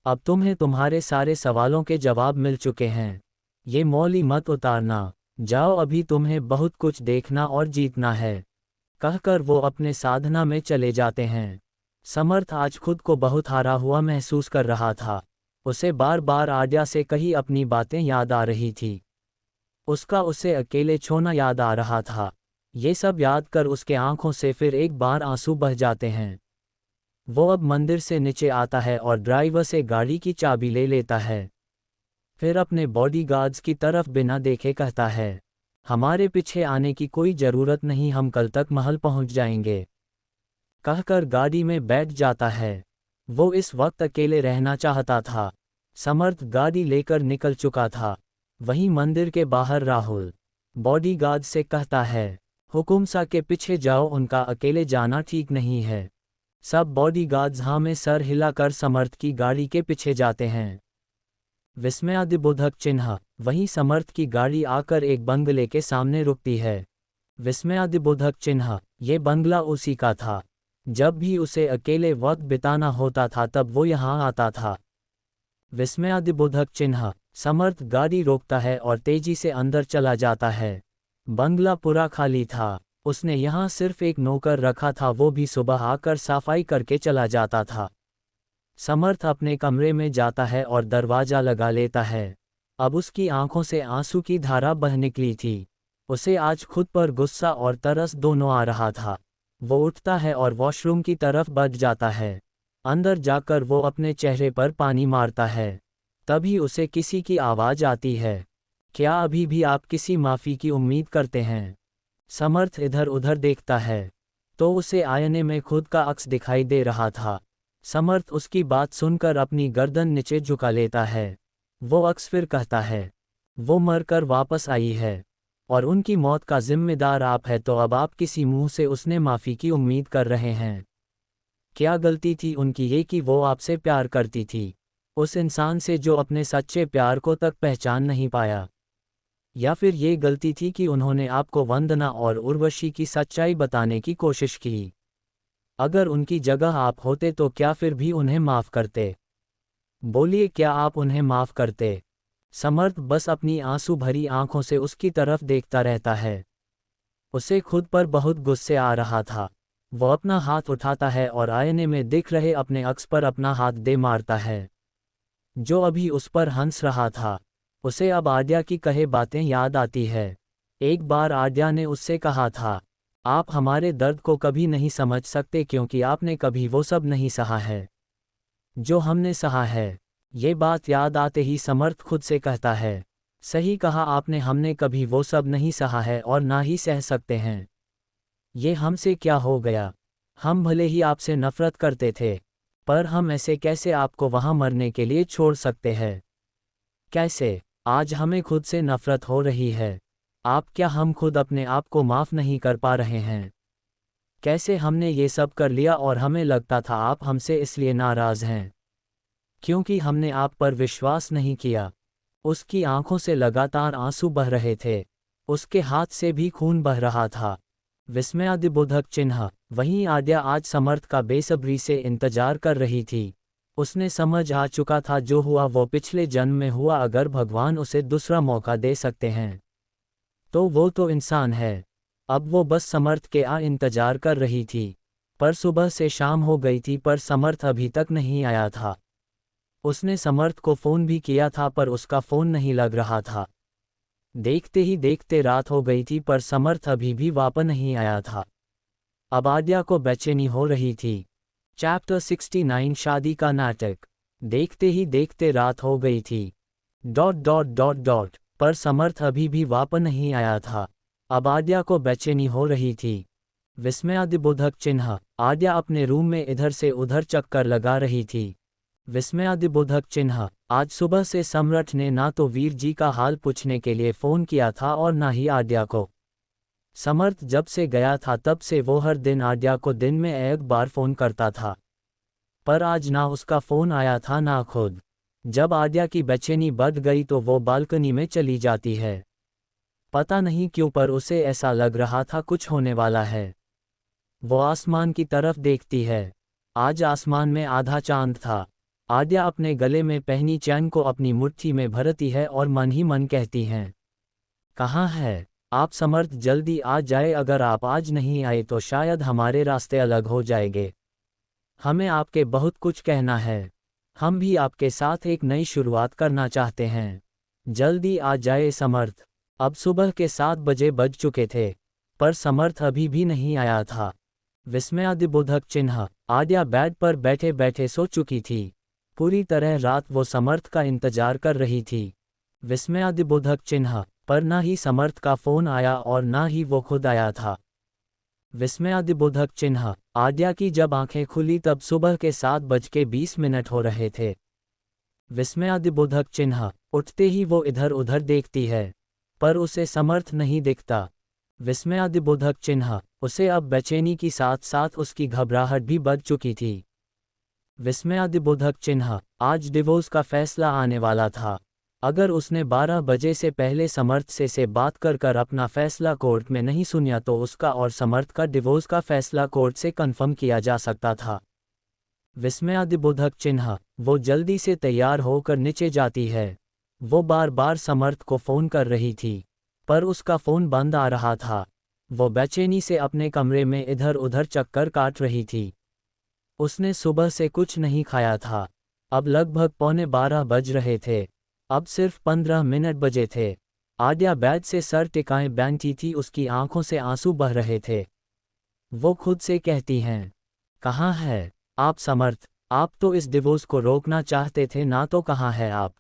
अब तुम्हें तुम्हारे सारे सवालों के जवाब मिल चुके हैं। ये मौली मत उतारना, जाओ, अभी तुम्हें बहुत कुछ देखना और जीतना है, कहकर वो अपने साधना में चले जाते हैं। समर्थ आज खुद को बहुत हारा हुआ महसूस कर रहा था। उसे बार बार आद्या से कही अपनी बातें याद आ रही थी। उसका उसे अकेले छोड़ना याद आ रहा था। ये सब याद कर उसके आंखों से फिर एक बार आंसू बह जाते हैं। वो अब मंदिर से नीचे आता है और ड्राइवर से गाड़ी की चाबी ले लेता है। फिर अपने बॉडीगार्ड्स की तरफ बिना देखे कहता है, हमारे पीछे आने की कोई ज़रूरत नहीं, हम कल तक महल पहुंच जाएंगे, कहकर गाड़ी में बैठ जाता है। वो इस वक्त अकेले रहना चाहता था। समर्थ गाड़ी लेकर निकल चुका था। वहीं मंदिर के बाहर राहुल बॉडीगार्ड से कहता है, हुकुम सा के पीछे जाओ, उनका अकेले जाना ठीक नहीं है। सब बॉडीगार्ड्स हाँ में सर हिलाकर समर्थ की गाड़ी के पीछे जाते हैं। विस्मयादिबोधक चिन्ह। वहीं समर्थ की गाड़ी आकर एक बंगले के सामने रुकती है। विस्मयादिबोधक चिन्ह। ये बंगला उसी का था। जब भी उसे अकेले वक्त बिताना होता था तब वो यहाँ आता था। विस्मयादिबोधक चिन्ह। समर्थ गाड़ी रोकता है और तेजी से अंदर चला जाता है। बंगला पूरा खाली था। उसने यहाँ सिर्फ एक नौकर रखा था, वो भी सुबह आकर सफाई करके चला जाता था। समर्थ अपने कमरे में जाता है और दरवाज़ा लगा लेता है। अब उसकी आंखों से आंसू की धारा बह निकली थी। उसे आज खुद पर गुस्सा और तरस दोनों आ रहा था। वो उठता है और वॉशरूम की तरफ बढ़ जाता है। अंदर जाकर वो अपने चेहरे पर पानी मारता है। तभी उसे किसी की आवाज़ आती है, क्या अभी भी आप किसी माफ़ी की उम्मीद करते हैं? समर्थ इधर उधर देखता है तो उसे आईने में खुद का अक्स दिखाई दे रहा था। समर्थ उसकी बात सुनकर अपनी गर्दन नीचे झुका लेता है। वो अक्स फिर कहता है, वो मरकर वापस आई है और उनकी मौत का जिम्मेदार आप है, तो अब आप किसी मुंह से उसने माफ़ी की उम्मीद कर रहे हैं? क्या गलती थी उनकी ये कि वो आपसे प्यार करती थी, उस इंसान से जो अपने सच्चे प्यार को तक पहचान नहीं पाया? या फिर ये गलती थी कि उन्होंने आपको वंदना और उर्वशी की सच्चाई बताने की कोशिश की? अगर उनकी जगह आप होते तो क्या फिर भी उन्हें माफ़ करते? बोलिए, क्या आप उन्हें माफ़ करते? समर्थ बस अपनी आंसू भरी आंखों से उसकी तरफ देखता रहता है। उसे खुद पर बहुत गुस्से आ रहा था। वो अपना हाथ उठाता है और आईने में दिख रहे अपने अक्स पर अपना हाथ दे मारता है, जो अभी उस पर हंस रहा था। उसे अब आद्या की कहे बातें याद आती है। एक बार आद्या ने उससे कहा था, आप हमारे दर्द को कभी नहीं समझ सकते क्योंकि आपने कभी वो सब नहीं सहा है जो हमने सहा है। ये बात याद आते ही समर्थ खुद से कहता है, सही कहा आपने, हमने कभी वो सब नहीं सहा है और ना ही सह सकते हैं। ये हमसे क्या हो गया? हम भले ही आपसे नफरत करते थे, पर हम ऐसे कैसे आपको वहाँ मरने के लिए छोड़ सकते हैं? कैसे? आज हमें खुद से नफरत हो रही है। क्या हम खुद अपने आप को माफ़ नहीं कर पा रहे हैं? कैसे हमने ये सब कर लिया और हमें लगता था आप हमसे इसलिए नाराज़ हैं क्योंकि हमने आप पर विश्वास नहीं किया। उसकी आंखों से लगातार आंसू बह रहे थे। उसके हाथ से भी खून बह रहा था। विस्मयादिबोधक चिन्ह। वहीं आद्या आज समर्थ का बेसब्री से इंतजार कर रही थी। उसने समझ आ चुका था जो हुआ वो पिछले जन्म में हुआ। अगर भगवान उसे दूसरा मौका दे सकते हैं तो वो तो इंसान है। अब वो बस समर्थ के इंतजार कर रही थी। पर सुबह से शाम हो गई थी पर समर्थ अभी तक नहीं आया था। उसने समर्थ को फ़ोन भी किया था पर उसका फ़ोन नहीं लग रहा था। देखते ही देखते रात हो गई थी पर समर्थ अभी भी वापस नहीं आया था। अब आद्या को बेचैनी हो रही थी। चैप्टर 69 शादी का नाटक। देखते ही देखते रात हो गई थी। ... पर समर्थ अभी भी वापस नहीं आया था। अब आद्या को बेचैनी हो रही थी। विस्मयादिबोधक चिन्ह। आद्या अपने रूम में इधर से उधर चक्कर लगा रही थी। विस्मयादिबोधक चिन्ह। आज सुबह से सम्राट ने ना तो वीर जी का हाल पूछने के लिए फ़ोन किया था और ना ही आद्या को। समर्थ जब से गया था तब से वो हर दिन आद्या को दिन में एक बार फ़ोन करता था, पर आज ना उसका फ़ोन आया था ना खुद। जब आद्या की बेचैनी बढ़ गई तो वो बालकनी में चली जाती है। पता नहीं क्यों पर उसे ऐसा लग रहा था कुछ होने वाला है। वो आसमान की तरफ देखती है। आज आसमान में आधा चांद था। आद्या अपने गले में पहनी चैन को अपनी मुट्ठी में भरती है और मन ही मन कहती हैं, कहाँ है आप समर्थ? जल्दी आ जाए, अगर आप आज नहीं आए तो शायद हमारे रास्ते अलग हो जाएंगे। हमें आपके बहुत कुछ कहना है। हम भी आपके साथ एक नई शुरुआत करना चाहते हैं। जल्दी आ जाए समर्थ। अब सुबह के 7 बजे बज चुके थे, पर समर्थ अभी भी नहीं आया था। विस्मयादिबोधक चिन्ह। आद्या बेड पर बैठे बैठे सो चुकी थी। पूरी तरह रात वो समर्थ का इंतजार कर रही थी। विस्मयादिबोधक चिन्ह। पर ना ही समर्थ का फोन आया और ना ही वो खुद आया था। विस्मयादिबोधक चिन्ह। आद्या की जब आंखें खुली तब सुबह के 7:20 हो रहे थे। विस्मयादिबोधक चिन्ह। उठते ही वो इधर उधर देखती है, पर उसे समर्थ नहीं दिखता। विस्मयादिबोधक चिन्ह। उसे अब बेचैनी की साथ साथ उसकी घबराहट भी बढ़ चुकी थी। विस्मयादिबोधक चिन्ह। आज डिवोर्स का फैसला आने वाला था। अगर उसने 12 बजे से पहले समर्थ से बात कर अपना फैसला कोर्ट में नहीं सुनिया तो उसका और समर्थ का डिवोर्स का फैसला कोर्ट से कंफर्म किया जा सकता था। विस्मयादिबोधक चिन्ह। वो जल्दी से तैयार होकर नीचे जाती है। वो बार बार समर्थ को फ़ोन कर रही थी, पर उसका फ़ोन बंद आ रहा था। वो बेचैनी से अपने कमरे में इधर उधर चक्कर काट रही थी। उसने सुबह से कुछ नहीं खाया था। अब लगभग 11:15 बज रहे थे। अब सिर्फ 15 मिनट बजे थे। आद्या बेड से सर टिकाए बैठी थी, उसकी आंखों से आंसू बह रहे थे। वो खुद से कहती हैं, कहाँ है आप समर्थ? आप तो इस डिवोर्स को रोकना चाहते थे ना, तो कहाँ है आप?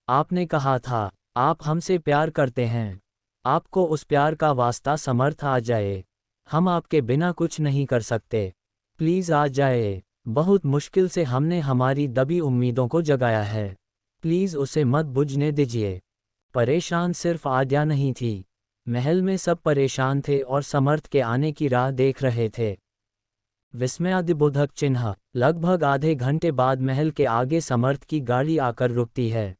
आपने कहा था आप हमसे प्यार करते हैं। आपको उस प्यार का वास्ता समर्थ आ जाए। हम आपके बिना कुछ नहीं कर सकते। प्लीज़ आ जाए। बहुत मुश्किल से हमने हमारी दबी उम्मीदों को जगाया है। प्लीज़ उसे मत बुझने दीजिए। परेशान सिर्फ आद्या नहीं थी। महल में सब परेशान थे और समर्थ के आने की राह देख रहे थे। विस्मयादिबोधक चिन्ह। लगभग आधे घंटे बाद महल के आगे समर्थ की गाड़ी आकर रुकती है। ...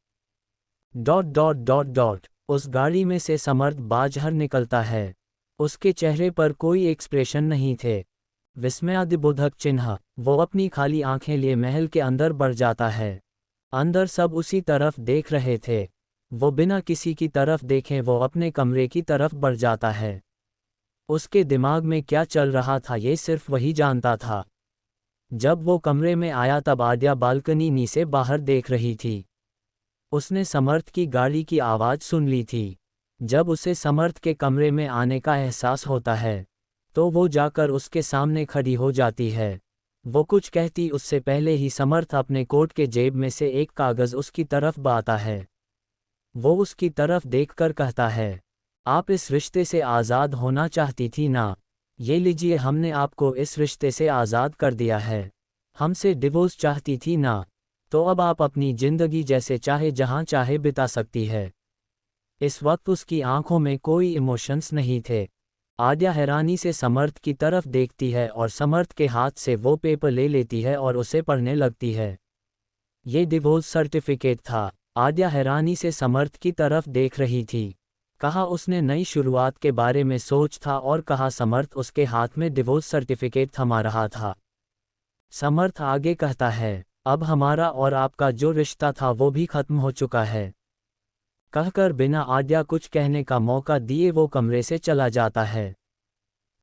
उस गाड़ी में से समर्थ बाहर निकलता है। उसके चेहरे पर कोई एक्सप्रेशन नहीं थे। विस्मयादिबोधक चिन्ह। वो अपनी खाली आंखें लिए महल के अंदर बढ़ जाता है। अंदर सब उसी तरफ देख रहे थे। वो बिना किसी की तरफ देखे वो अपने कमरे की तरफ बढ़ जाता है। उसके दिमाग में क्या चल रहा था ये सिर्फ वही जानता था। जब वो कमरे में आया तब आद्या बालकनी नीचे बाहर देख रही थी। उसने समर्थ की गाड़ी की आवाज़ सुन ली थी। जब उसे समर्थ के कमरे में आने का एहसास होता है, तो वो जाकर उसके सामने खड़ी हो जाती है। वो कुछ कहती उससे पहले ही समर्थ अपने कोट के जेब में से एक कागज़ उसकी तरफ बाता है। वो उसकी तरफ देखकर कहता है, आप इस रिश्ते से आज़ाद होना चाहती थी ना? ये लीजिए, हमने आपको इस रिश्ते से आज़ाद कर दिया है। हमसे डिवोर्स चाहती थी ना? तो अब आप अपनी ज़िंदगी जैसे चाहे जहाँ चाहे बिता सकती है। इस वक्त उसकी आंखों में कोई इमोशंस नहीं थे। आद्या हैरानी से समर्थ की तरफ देखती है और समर्थ के हाथ से वो पेपर ले लेती है और उसे पढ़ने लगती है। ये डिवोर्स सर्टिफिकेट था। आद्या हैरानी से समर्थ की तरफ देख रही थी। कहा उसने नई शुरुआत के बारे में सोच था और कहा समर्थ उसके हाथ में डिवोर्स सर्टिफिकेट थमा रहा था। समर्थ आगे कहता है, अब हमारा और आपका जो रिश्ता था वो भी खत्म हो चुका है। कहकर बिना आद्या कुछ कहने का मौका दिए वो कमरे से चला जाता है।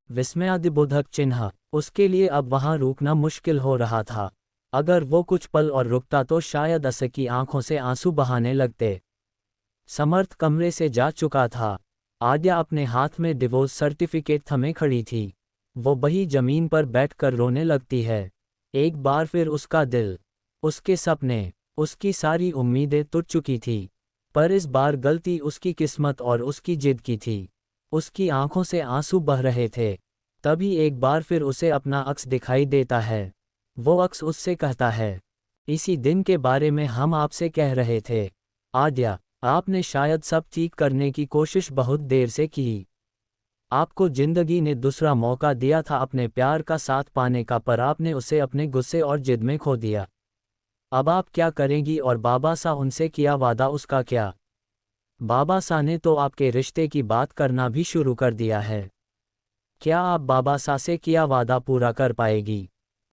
विस्मयादिबोधक चिन्ह। उसके लिए अब वहां रुकना मुश्किल हो रहा था। अगर वो कुछ पल और रुकता तो शायद उसकी आंखों से आंसू बहाने लगते। समर्थ कमरे से जा चुका था। आद्या अपने हाथ में डिवोर्स सर्टिफिकेट थमे खड़ी थी। वो बही जमीन पर बैठकर रोने लगती है। एक बार फिर उसका दिल, उसके सपने, उसकी सारी उम्मीदें टूट चुकी थी। पर इस बार गलती उसकी किस्मत और उसकी जिद की थी। उसकी आंखों से आंसू बह रहे थे। तभी एक बार फिर उसे अपना अक्स दिखाई देता है। वो अक्स उससे कहता है, इसी दिन के बारे में हम आपसे कह रहे थे। आद्या, आपने शायद सब ठीक करने की कोशिश बहुत देर से की। आपको जिंदगी ने दूसरा मौका दिया था अपने प्यार का साथ पाने का, पर आपने उसे अपने गुस्से और जिद में खो दिया। अब आप क्या करेंगी? और बाबा सा उनसे किया वादा, उसका क्या? बाबा सा ने तो आपके रिश्ते की बात करना भी शुरू कर दिया है। क्या आप बाबा सा से किया वादा पूरा कर पाएगी?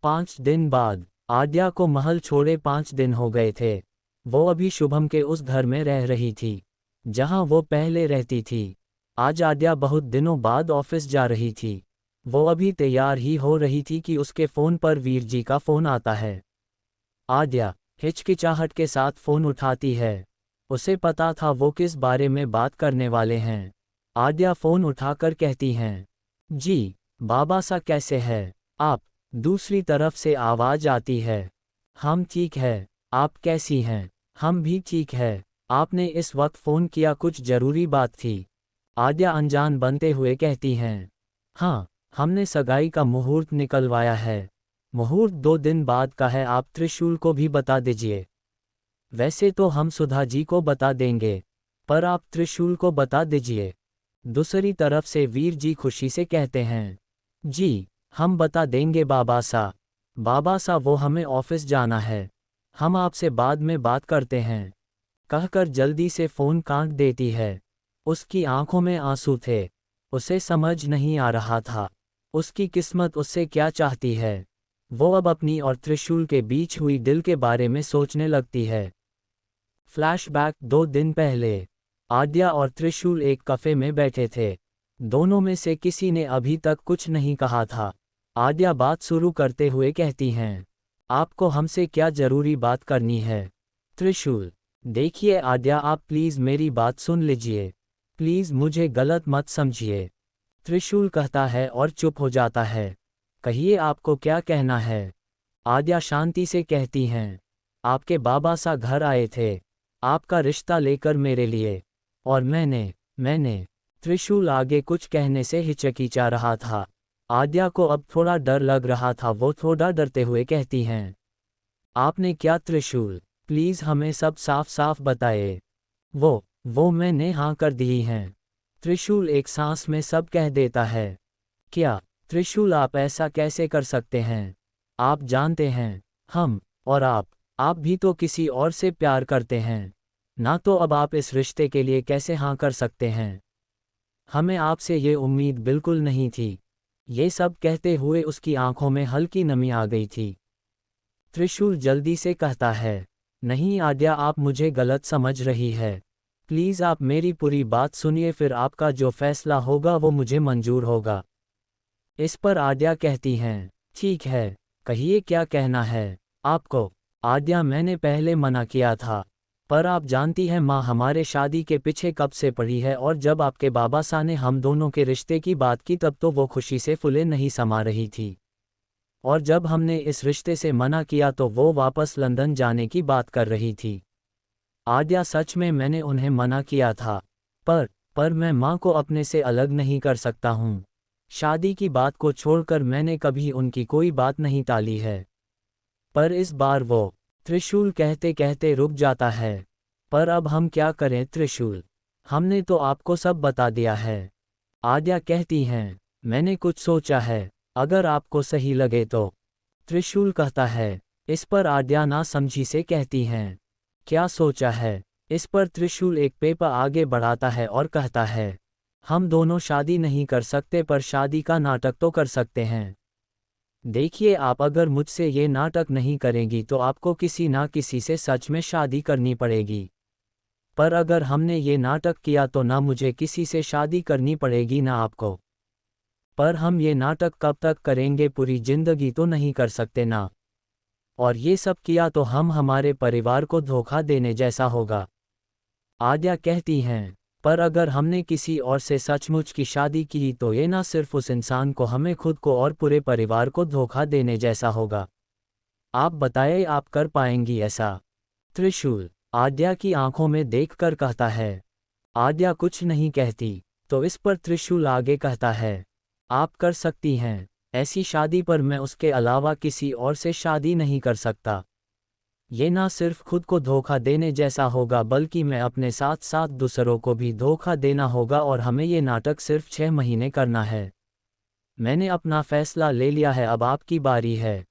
5 दिन बाद। आद्या को महल छोड़े 5 दिन हो गए थे। वो अभी शुभम के उस घर में रह रही थी। जहां वो पहले रहती थी। आज आद्या बहुत दिनों बाद ऑफिस जा रही थी। वो अभी तैयार ही हो रही थी कि उसके फ़ोन पर वीर जी का फ़ोन आता है। आद्या हिचकिचाहट के साथ फ़ोन उठाती है। उसे पता था वो किस बारे में बात करने वाले हैं। आद्या फ़ोन उठाकर कहती हैं, जी, बाबा सा कैसे है आप? दूसरी तरफ से आवाज़ आती है, हम ठीक है, आप कैसी हैं? हम भी ठीक है। आपने इस वक्त फ़ोन किया, कुछ ज़रूरी बात थी? आद्या अनजान बनते हुए कहती हैं, हाँ, हमने सगाई का मुहूर्त निकलवाया है। मुहूर्त 2 दिन बाद का है, आप त्रिशूल को भी बता दीजिए। वैसे तो हम सुधा जी को बता देंगे, पर आप त्रिशूल को बता दीजिए। दूसरी तरफ से वीर जी खुशी से कहते हैं, जी, हम बता देंगे बाबा सा। बाबा सा वो हमें ऑफिस जाना है, हम आपसे बाद में बात करते हैं। कहकर जल्दी से फ़ोन काट देती है। उसकी आंखों में आंसू थे। उसे समझ नहीं आ रहा था उसकी किस्मत उससे क्या चाहती है। वो अब अपनी और त्रिशूल के बीच हुई दिल के बारे में सोचने लगती है। फ्लैशबैक 2 दिन पहले आद्या और त्रिशूल एक कफ़े में बैठे थे। दोनों में से किसी ने अभी तक कुछ नहीं कहा था। आद्या बात शुरू करते हुए कहती हैं, आपको हमसे क्या ज़रूरी बात करनी है? त्रिशूल, देखिए आद्या, आप प्लीज़ मेरी बात सुन लीजिए। प्लीज़ मुझे गलत मत समझिए। त्रिशूल कहता है और चुप हो जाता है। कहिए आपको क्या कहना है? आद्या शांति से कहती हैं, आपके बाबा सा घर आए थे, आपका रिश्ता लेकर मेरे लिए, और मैंने त्रिशूल आगे कुछ कहने से हिचकिचा रहा था। आद्या को अब थोड़ा डर लग रहा था। वो थोड़ा डरते हुए कहती हैं, आपने क्या त्रिशूल? प्लीज़ हमें सब साफ साफ बताइए। वो मैंने हाँ कर दी हैं। त्रिशूल एक सांस में सब कह देता है। क्या? त्रिशूल, आप ऐसा कैसे कर सकते हैं? आप जानते हैं, हम और आप भी तो किसी और से प्यार करते हैं ना, तो अब आप इस रिश्ते के लिए कैसे हाँ कर सकते हैं? हमें आपसे ये उम्मीद बिल्कुल नहीं थी। ये सब कहते हुए उसकी आंखों में हल्की नमी आ गई थी। त्रिशूल जल्दी से कहता है, नहीं आद्या, आप मुझे गलत समझ रही है। प्लीज़ आप मेरी पूरी बात सुनिए, फिर आपका जो फैसला होगा वो मुझे मंजूर होगा। इस पर आद्या कहती हैं, ठीक है, कहिए क्या कहना है आपको? आद्या, मैंने पहले मना किया था, पर आप जानती हैं माँ हमारे शादी के पीछे कब से पड़ी है, और जब आपके बाबा सा ने हम दोनों के रिश्ते की बात की तब तो वो खुशी से फूले नहीं समा रही थी, और जब हमने इस रिश्ते से मना किया तो वो वापस लंदन जाने की बात कर रही थी। आद्या, सच में मैंने उन्हें मना किया था, पर मैं माँ को अपने से अलग नहीं कर सकता हूँ। शादी की बात को छोड़कर मैंने कभी उनकी कोई बात नहीं टाली है। पर इस बार वो त्रिशूल कहते कहते रुक जाता है। पर अब हम क्या करें त्रिशूल? हमने तो आपको सब बता दिया है। आद्या कहती हैं, मैंने कुछ सोचा है, अगर आपको सही लगे तो। त्रिशूल कहता है। इस पर आद्या ना समझी से कहती हैं, क्या सोचा है? इस पर त्रिशूल एक पेपर आगे बढ़ाता है और कहता है, हम दोनों शादी नहीं कर सकते, पर शादी का नाटक तो कर सकते हैं। देखिए, आप अगर मुझसे ये नाटक नहीं करेंगी तो आपको किसी ना किसी से सच में शादी करनी पड़ेगी। पर अगर हमने ये नाटक किया तो ना मुझे किसी से शादी करनी पड़ेगी ना आपको। पर हम ये नाटक कब तक करेंगे? पूरी जिंदगी तो नहीं कर सकते ना। और ये सब किया तो हम हमारे परिवार को धोखा देने जैसा होगा। आद्या कहती हैं, पर अगर हमने किसी और से सचमुच की शादी की तो ये ना सिर्फ उस इंसान को, हमें खुद को और पूरे परिवार को धोखा देने जैसा होगा। आप बताइए, आप कर पाएंगी ऐसा? त्रिशूल आद्या की आंखों में देखकर कहता है। आद्या कुछ नहीं कहती, तो इस पर त्रिशूल आगे कहता है, आप कर सकती हैं ऐसी शादी, पर मैं उसके अलावा किसी और से शादी नहीं कर सकता। ये ना सिर्फ खुद को धोखा देने जैसा होगा, बल्कि मैं अपने साथ साथ दूसरों को भी धोखा देना होगा, और हमें ये नाटक सिर्फ 6 महीने करना है। मैंने अपना फैसला ले लिया है, अब आपकी बारी है।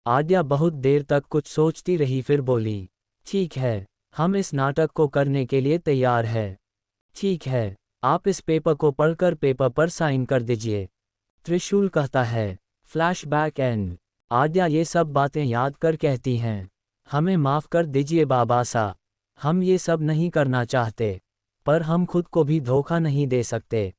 आद्या बहुत देर तक कुछ सोचती रही, फिर बोली, ठीक है, हम इस नाटक को करने के लिए तैयार है। ठीक है, आप इस पेपर को पढ़कर पेपर पर साइन कर दीजिए। त्रिशूल कहता है। Flashback and. आद्या ये सब बातें याद कर कहती हैं, हमें माफ़ कर दीजिए बाबा सा, हम ये सब नहीं करना चाहते। पर हम खुद को भी धोखा नहीं दे सकते।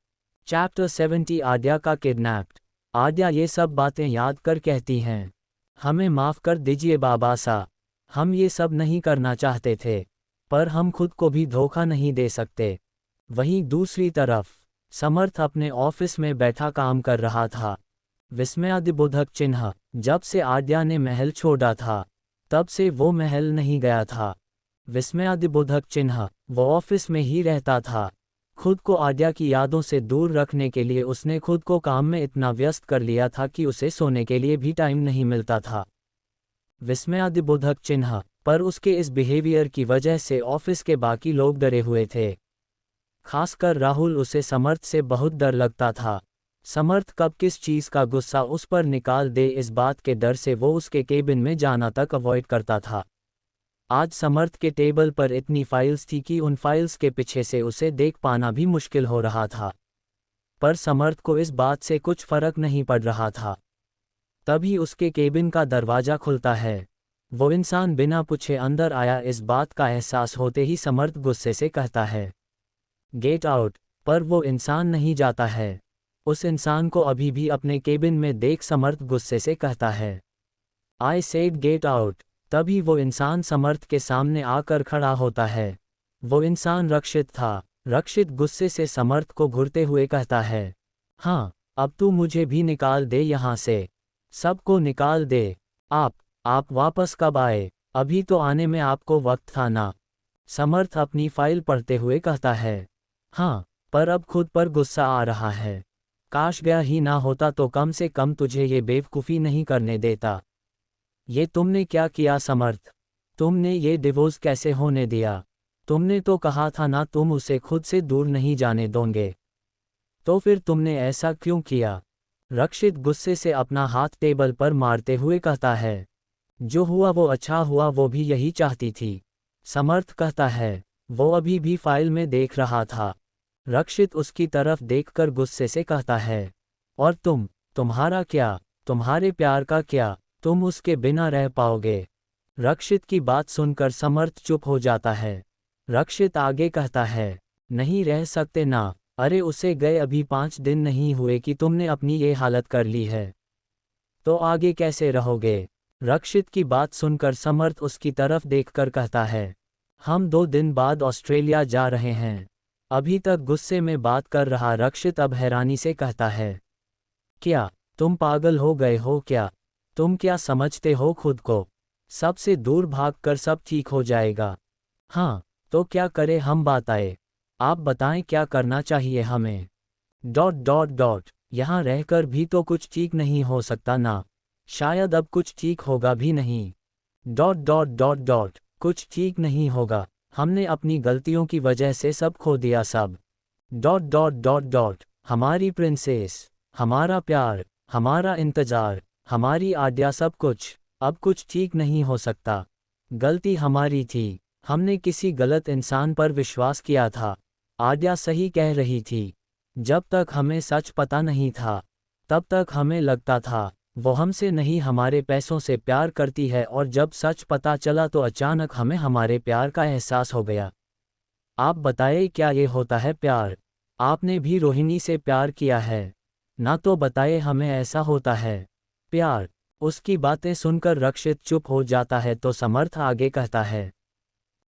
चैप्टर 70 आद्या का किडनैप्ड। आद्या ये सब बातें याद कर कहती हैं, हमें माफ़ कर दीजिए बाबा सा, हम ये सब नहीं करना चाहते थे, पर हम खुद को भी धोखा नहीं दे सकते। वहीं दूसरी तरफ समर्थ अपने ऑफिस में बैठा काम कर रहा था। विस्मयादिबोधक चिन्ह। जब से आद्या ने महल छोड़ा था, तब से वो महल नहीं गया था। विस्मयादिबोधक चिन्ह। वो ऑफिस में ही रहता था। खुद को आद्या की यादों से दूर रखने के लिए उसने खुद को काम में इतना व्यस्त कर लिया था कि उसे सोने के लिए भी टाइम नहीं मिलता था। विस्मयादिबोधक चिन्ह। पर उसके इस बिहेवियर की वजह से ऑफिस के बाकी लोग डरे हुए थे। खासकर राहुल, उसे समर्थ से बहुत डर लगता था। समर्थ कब किस चीज़ का गुस्सा उस पर निकाल दे, इस बात के डर से वो उसके केबिन में जाना तक अवॉइड करता था। आज समर्थ के टेबल पर इतनी फाइल्स थी कि उन फाइल्स के पीछे से उसे देख पाना भी मुश्किल हो रहा था। पर समर्थ को इस बात से कुछ फर्क नहीं पड़ रहा था। तभी उसके केबिन का दरवाज़ा खुलता है। वो इंसान बिना पूछे अंदर आया, इस बात का एहसास होते ही समर्थ गुस्से से कहता है, गेट आउट। पर वो इंसान नहीं जाता है। उस इंसान को अभी भी अपने केबिन में देख समर्थ गुस्से से कहता है, आई सेड गेट आउट। तभी वो इंसान समर्थ के सामने आकर खड़ा होता है। वो इंसान रक्षित था। रक्षित गुस्से से समर्थ को घूरते हुए कहता है, हाँ, अब तू मुझे भी निकाल दे यहाँ से, सबको निकाल दे। आप वापस कब आए? अभी तो आने में आपको वक्त था ना। समर्थ अपनी फाइल पढ़ते हुए कहता है, हाँ, पर अब खुद पर गुस्सा आ रहा है। काश गया ही ना होता तो कम से कम तुझे ये बेवकूफ़ी नहीं करने देता। ये तुमने क्या किया समर्थ? तुमने ये डिवोर्स कैसे होने दिया? तुमने तो कहा था ना तुम उसे खुद से दूर नहीं जाने दोगे। तो फिर तुमने ऐसा क्यों किया? रक्षित गुस्से से अपना हाथ टेबल पर मारते हुए कहता है, जो हुआ वो अच्छा हुआ, वो भी यही चाहती थी। समर्थ कहता है, वो अभी भी फाइल में देख रहा था। रक्षित उसकी तरफ देखकर गुस्से से कहता है, और तुम्हारा क्या? तुम्हारे प्यार का क्या? तुम उसके बिना रह पाओगे? रक्षित की बात सुनकर समर्थ चुप हो जाता है। रक्षित आगे कहता है, नहीं रह सकते ना। अरे उसे गए अभी 5 दिन नहीं हुए कि तुमने अपनी ये हालत कर ली है, तो आगे कैसे रहोगे? रक्षित की बात सुनकर समर्थ उसकी तरफ देखकर कहता है, हम 2 दिन बाद ऑस्ट्रेलिया जा रहे हैं। अभी तक गुस्से में बात कर रहा रक्षित अब हैरानी से कहता है, क्या तुम पागल हो गए हो क्या? तुम क्या समझते हो खुद को? सबसे दूर भागकर सब ठीक हो जाएगा। हाँ, तो क्या करें हम? बताएं, आप बताएं क्या करना चाहिए हमें? ... यहाँ रहकर भी तो कुछ ठीक नहीं हो सकता ना। शायद अब कुछ ठीक होगा भी नहीं। ... कुछ ठीक नहीं होगा। हमने अपनी गलतियों की वजह से सब खो दिया सब। ... हमारी प्रिंसेस, हमारा प्यार, हमारा इंतजार, हमारी आद्या, सब कुछ अब कुछ ठीक नहीं हो सकता। गलती हमारी थी। हमने किसी गलत इंसान पर विश्वास किया था। आद्या सही कह रही थी। जब तक हमें सच पता नहीं था, तब तक हमें लगता था वो हमसे नहीं हमारे पैसों से प्यार करती है, और जब सच पता चला तो अचानक हमें हमारे प्यार का एहसास हो गया। आप बताइए क्या ये होता है प्यार? आपने भी रोहिणी से प्यार किया है ना, तो बताइए हमें ऐसा होता है प्यार? उसकी बातें सुनकर रक्षित चुप हो जाता है तो समर्थ आगे कहता है,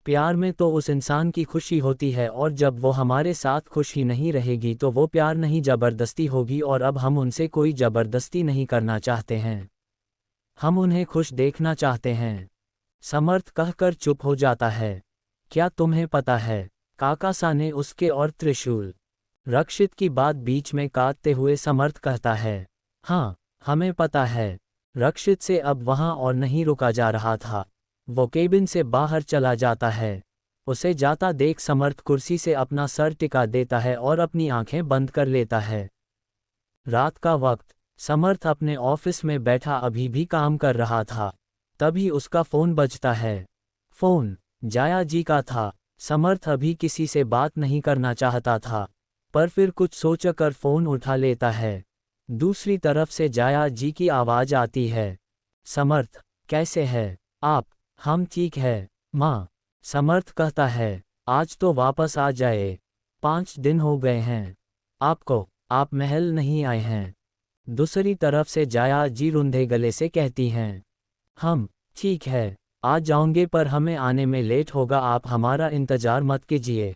प्यार में तो उस इंसान की खुशी होती है, और जब वो हमारे साथ खुश ही नहीं रहेगी तो वो प्यार नहीं ज़बरदस्ती होगी, और अब हम उनसे कोई ज़बरदस्ती नहीं करना चाहते हैं। हम उन्हें खुश देखना चाहते हैं। समर्थ कहकर चुप हो जाता है। क्या तुम्हें पता है काकासा ने उसके और त्रिशूल? रक्षित की बात बीच में काटते हुए समर्थ कहता है, हाँ, हमें पता है। रक्षित से अब वहाँ और नहीं रुका जा रहा था। वो केबिन से बाहर चला जाता है। उसे जाता देख समर्थ कुर्सी से अपना सर टिका देता है और अपनी आंखें बंद कर लेता है। रात का वक्त। समर्थ अपने ऑफिस में बैठा अभी भी काम कर रहा था। तभी उसका फ़ोन बजता है। फ़ोन जाया जी का था। समर्थ अभी किसी से बात नहीं करना चाहता था, पर फिर कुछ सोचकर फ़ोन उठा लेता है। दूसरी तरफ से जाया जी की आवाज़ आती है, समर्थ, कैसे है आप? हम ठीक है माँ। समर्थ कहता है, आज तो वापस आ जाए। 5 दिन हो गए हैं आप महल नहीं आए हैं। दूसरी तरफ से जाया जी रुंधे गले से कहती हैं। हम ठीक है, आ जाऊंगे पर हमें आने में लेट होगा, आप हमारा इंतजार मत कीजिए।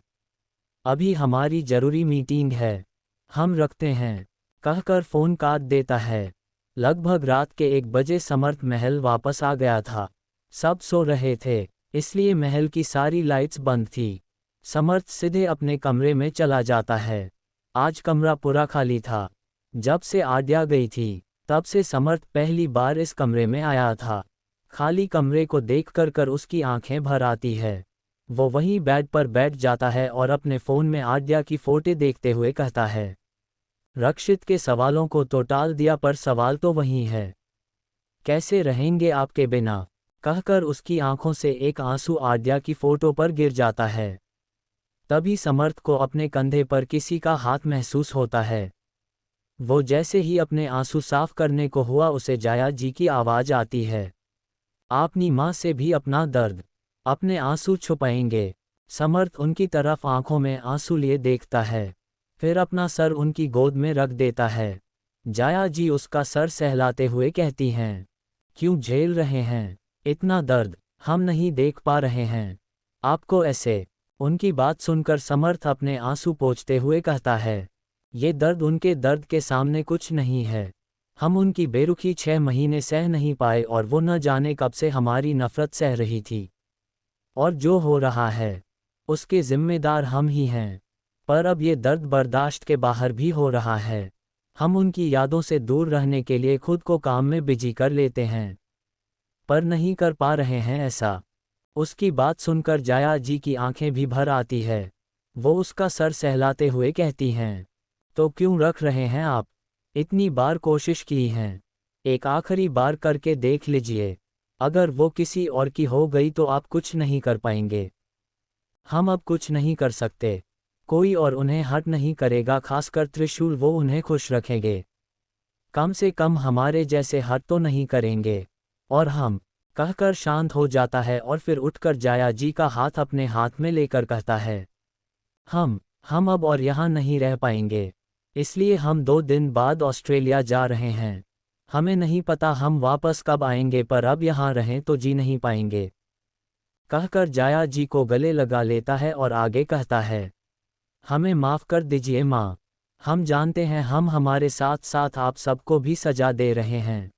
अभी हमारी जरूरी मीटिंग है, हम रखते हैं, कहकर फ़ोन काट देता है। लगभग रात के 1 बजे समर्थ महल वापस आ गया था। सब सो रहे थे, इसलिए महल की सारी लाइट्स बंद थी। समर्थ सीधे अपने कमरे में चला जाता है। आज कमरा पूरा खाली था। जब से आद्या गई थी, तब से समर्थ पहली बार इस कमरे में आया था। खाली कमरे को देखकर उसकी आंखें भर आती है। वो वहीं बेड पर बैठ जाता है और अपने फ़ोन में आद्या की फ़ोटो देखते हुए कहता है। रक्षित के सवालों को तो टाल दिया पर सवाल तो वही है, कैसे रहेंगे आपके बिना, कहकर उसकी आंखों से एक आंसू आद्या की फ़ोटो पर गिर जाता है। तभी समर्थ को अपने कंधे पर किसी का हाथ महसूस होता है। वो जैसे ही अपने आंसू साफ करने को हुआ, उसे जाया जी की आवाज़ आती है। अपनी माँ से भी अपना दर्द, अपने आंसू छुपाएंगे। समर्थ उनकी तरफ आंखों में आंसू लिए देखता है, फिर अपना सर उनकी गोद में रख देता है। जाया जी उसका सर सहलाते हुए कहती हैं, क्यों झेल रहे हैं इतना दर्द, हम नहीं देख पा रहे हैं आपको ऐसे। उनकी बात सुनकर समर्थ अपने आंसू पोंछते हुए कहता है, ये दर्द उनके दर्द के सामने कुछ नहीं है। हम उनकी बेरुखी 6 महीने सह नहीं पाए और वो न जाने कब से हमारी नफरत सह रही थी। और जो हो रहा है, उसके जिम्मेदार हम ही हैं। पर अब ये दर्द बर्दाश्त के बाहर भी हो रहा है। हम उनकी यादों से दूर रहने के लिए खुद को काम में बिजी कर लेते हैं, पर नहीं कर पा रहे हैं ऐसा। उसकी बात सुनकर जाया जी की आंखें भी भर आती है। वो उसका सर सहलाते हुए कहती हैं, तो क्यों रख रहे हैं आप? इतनी बार कोशिश की हैं, एक आखिरी बार करके देख लीजिए। अगर वो किसी और की हो गई तो आप कुछ नहीं कर पाएंगे। हम अब कुछ नहीं कर सकते, कोई और उन्हें हर्ट नहीं करेगा, खासकर त्रिशूल, वो उन्हें खुश रखेंगे। कम से कम हमारे जैसे हर्ट तो नहीं करेंगे। और हम, कहकर शांत हो जाता है और फिर उठकर जाया जी का हाथ अपने हाथ में लेकर कहता है, हम अब और यहाँ नहीं रह पाएंगे, इसलिए हम 2 दिन बाद ऑस्ट्रेलिया जा रहे हैं। हमें नहीं पता हम वापस कब आएंगे, पर अब यहाँ रहें तो जी नहीं पाएंगे। कहकर जाया जी को गले लगा लेता है और आगे कहता है, हमें माफ़ कर दीजिए माँ, हम जानते हैं हम हमारे साथ साथ आप सबको भी सजा दे रहे हैं,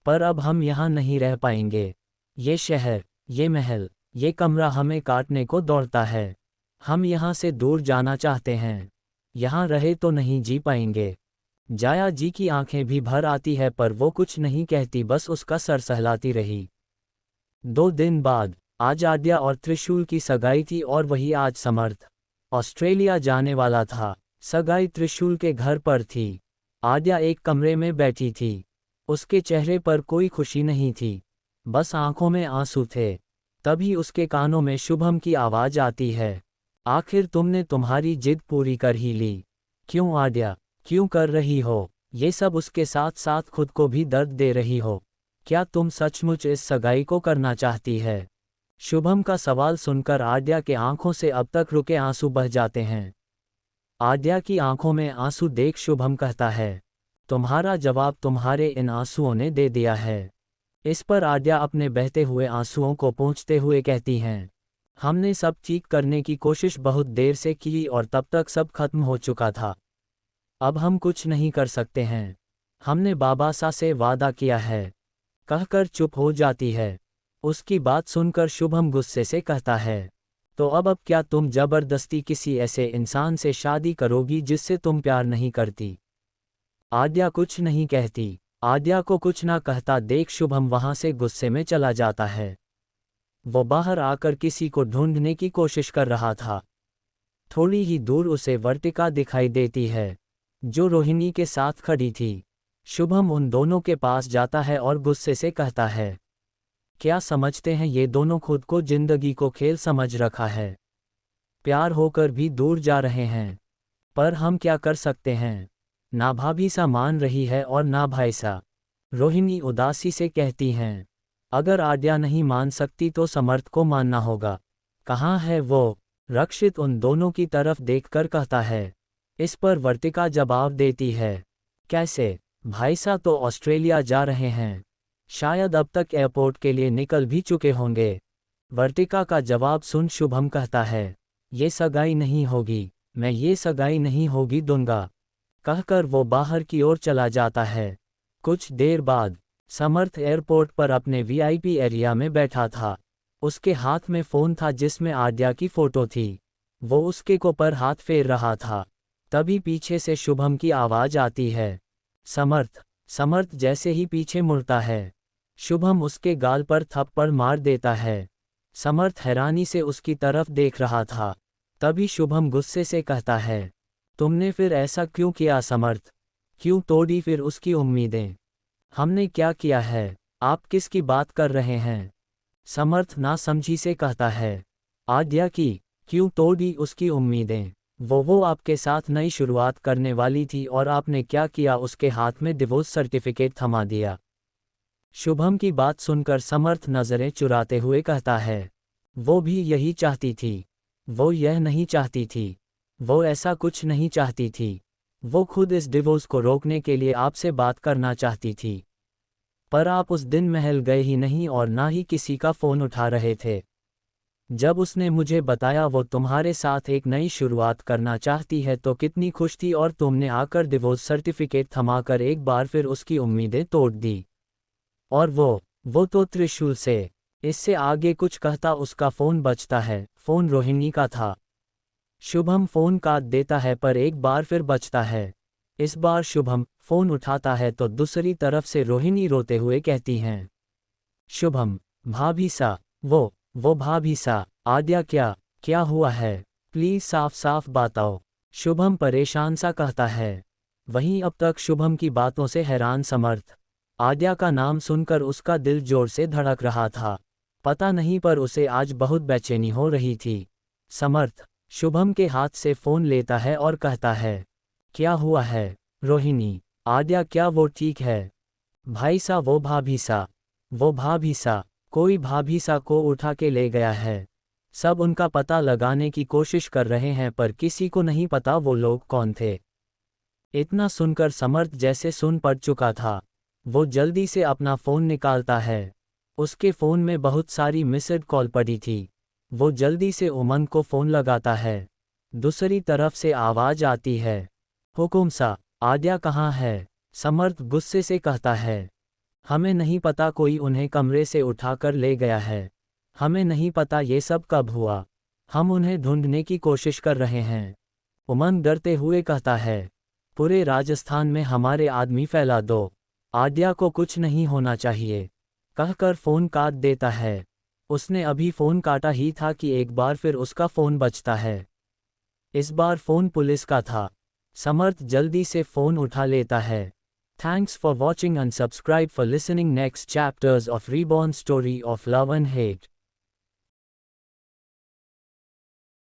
पर अब हम यहाँ नहीं रह पाएंगे। ये शहर, ये महल, ये कमरा हमें काटने को दौड़ता है। हम यहाँ से दूर जाना चाहते हैं, यहाँ रहे तो नहीं जी पाएंगे। जाया जी की आंखें भी भर आती है पर वो कुछ नहीं कहती, बस उसका सर सहलाती रही। 2 दिन बाद आज आद्या और त्रिशूल की सगाई थी और वही आज समर्थ ऑस्ट्रेलिया जाने वाला था। सगाई त्रिशूल के घर पर थी। आद्या एक कमरे में बैठी थी। उसके चेहरे पर कोई खुशी नहीं थी, बस आंखों में आंसू थे। तभी उसके कानों में शुभम की आवाज़ आती है, आखिर तुमने तुम्हारी जिद पूरी कर ही ली। क्यों आद्या, क्यों कर रही हो ये सब? उसके साथ साथ खुद को भी दर्द दे रही हो। क्या तुम सचमुच इस सगाई को करना चाहती है? शुभम का सवाल सुनकर आद्या के आंखों से अब तक रुके आंसू बह जाते हैं। आद्या की आंखों में आंसू देख शुभम कहता है, तुम्हारा जवाब तुम्हारे इन आंसुओं ने दे दिया है। इस पर आद्या अपने बहते हुए आंसुओं को पोंछते हुए कहती हैं, हमने सब ठीक करने की कोशिश बहुत देर से की और तब तक सब खत्म हो चुका था। अब हम कुछ नहीं कर सकते हैं, हमने बाबा सा से वादा किया है, कहकर चुप हो जाती है। उसकी बात सुनकर शुभम गुस्से से कहता है, तो अब क्या तुम जबरदस्ती किसी ऐसे इंसान से शादी करोगी जिससे तुम प्यार नहीं करती? आद्या कुछ नहीं कहती। आद्या को कुछ ना कहता देख शुभम वहां से गुस्से में चला जाता है। वो बाहर आकर किसी को ढूंढने की कोशिश कर रहा था। थोड़ी ही दूर उसे वर्तिका दिखाई देती है, जो रोहिणी के साथ खड़ी थी। शुभम उन दोनों के पास जाता है और गुस्से से कहता है, क्या समझते हैं ये दोनों खुद को जिंदगी को खेल समझ रखा है? प्यार होकर भी दूर जा रहे हैं, पर हम क्या कर सकते हैं? ना भाभी सा मान रही है और ना भाई सा। रोहिणी उदासी से कहती हैं, अगर आद्या नहीं मान सकती तो समर्थ को मानना होगा। कहाँ है वो? रक्षित उन दोनों की तरफ देखकर कहता है। इस पर वर्तिका जवाब देती है, कैसे? भाई साहब तो ऑस्ट्रेलिया जा रहे हैं, शायद अब तक एयरपोर्ट के लिए निकल भी चुके होंगे। वर्तिका का जवाब सुन शुभम कहता है, ये सगाई नहीं होगी, मैं ये सगाई नहीं होगी दूंगा। कहकर वो बाहर की ओर चला जाता है। कुछ देर बाद समर्थ एयरपोर्ट पर अपने वीआईपी एरिया में बैठा था। उसके हाथ में फ़ोन था जिसमें आद्या की फ़ोटो थी। वो उसके को पर हाथ फेर रहा था। तभी पीछे से शुभम की आवाज़ आती है, समर्थ। समर्थ जैसे ही पीछे मुड़ता है, शुभम उसके गाल पर थप्पड़ मार देता है। समर्थ हैरानी से उसकी तरफ देख रहा था। तभी शुभम गुस्से से कहता है, तुमने फिर ऐसा क्यों किया समर्थ? क्यों तोड़ी फिर उसकी उम्मीदें? हमने क्या किया है? आप किसकी बात कर रहे हैं? समर्थ नासमझी से कहता है, आद्या की। क्यों तोड़ी उसकी उम्मीदें? वो आपके साथ नई शुरुआत करने वाली थी और आपने क्या किया, उसके हाथ में डिवोर्स सर्टिफिकेट थमा दिया। शुभम की बात सुनकर समर्थ नज़रें चुराते हुए कहता है, वो भी यही चाहती थी। वो यह नहीं चाहती थी। वो ऐसा कुछ नहीं चाहती थी। वो खुद इस डिवोर्स को रोकने के लिए आपसे बात करना चाहती थी। पर आप उस दिन महल गए ही नहीं और ना ही किसी का फ़ोन उठा रहे थे। जब उसने मुझे बताया वो तुम्हारे साथ एक नई शुरुआत करना चाहती है तो कितनी खुश थी, और तुमने आकर डिवोर्स सर्टिफिकेट थमाकर एक बार फिर उसकी उम्मीदें तोड़ दी। और वो तो त्रिशूल से। इससे आगे कुछ कहता उसका फ़ोन बजता है। फ़ोन रोहिणी का था। शुभम फ़ोन काट देता है पर एक बार फिर बजता है। इस बार शुभम फ़ोन उठाता है तो दूसरी तरफ से रोहिणी रोते हुए कहती हैं, शुभम, भाभी सा। वो भाभी सा। आद्या क्या हुआ है? प्लीज़ साफ साफ बताओ। शुभम परेशान सा कहता है। वहीं अब तक शुभम की बातों से हैरान समर्थ। आद्या का नाम सुनकर उसका दिल जोर से धड़क रहा था। पता नहीं पर उसे आज बहुत बेचैनी हो रही थी। समर्थ शुभम के हाथ से फ़ोन लेता है और कहता है, क्या हुआ है? रोहिणी, आद्या क्या वो ठीक है? भाई सा वो भाभी सा कोई भाभी सा को उठा के ले गया है। सब उनका पता लगाने की कोशिश कर रहे हैं पर किसी को नहीं पता वो लोग कौन थे। इतना सुनकर समर्थ जैसे सुन पड़ चुका था। वो जल्दी से अपना फ़ोन निकालता है। उसके फ़ोन में बहुत सारी मिस्ड कॉल पड़ी थी। वो जल्दी से उमंग को फ़ोन लगाता है। दूसरी तरफ से आवाज़ आती है, हुकुम सा, आद्या कहाँ है? समर्थ गुस्से से कहता है, हमें नहीं पता, कोई उन्हें कमरे से उठाकर ले गया है। हमें नहीं पता ये सब कब हुआ। हम उन्हें ढूंढने की कोशिश कर रहे हैं। उमंग डरते हुए कहता है, पूरे राजस्थान में हमारे आदमी फैला दो। आद्या को कुछ नहीं होना चाहिए। कहकर फ़ोन काट देता है। उसने अभी फ़ोन काटा ही था कि एक बार फिर उसका फ़ोन बजता है। इस बार फ़ोन पुलिस का था। समर्थ जल्दी से फ़ोन उठा लेता है। Thanks for watching and subscribe for listening next chapters of Reborn Story of Love and Hate.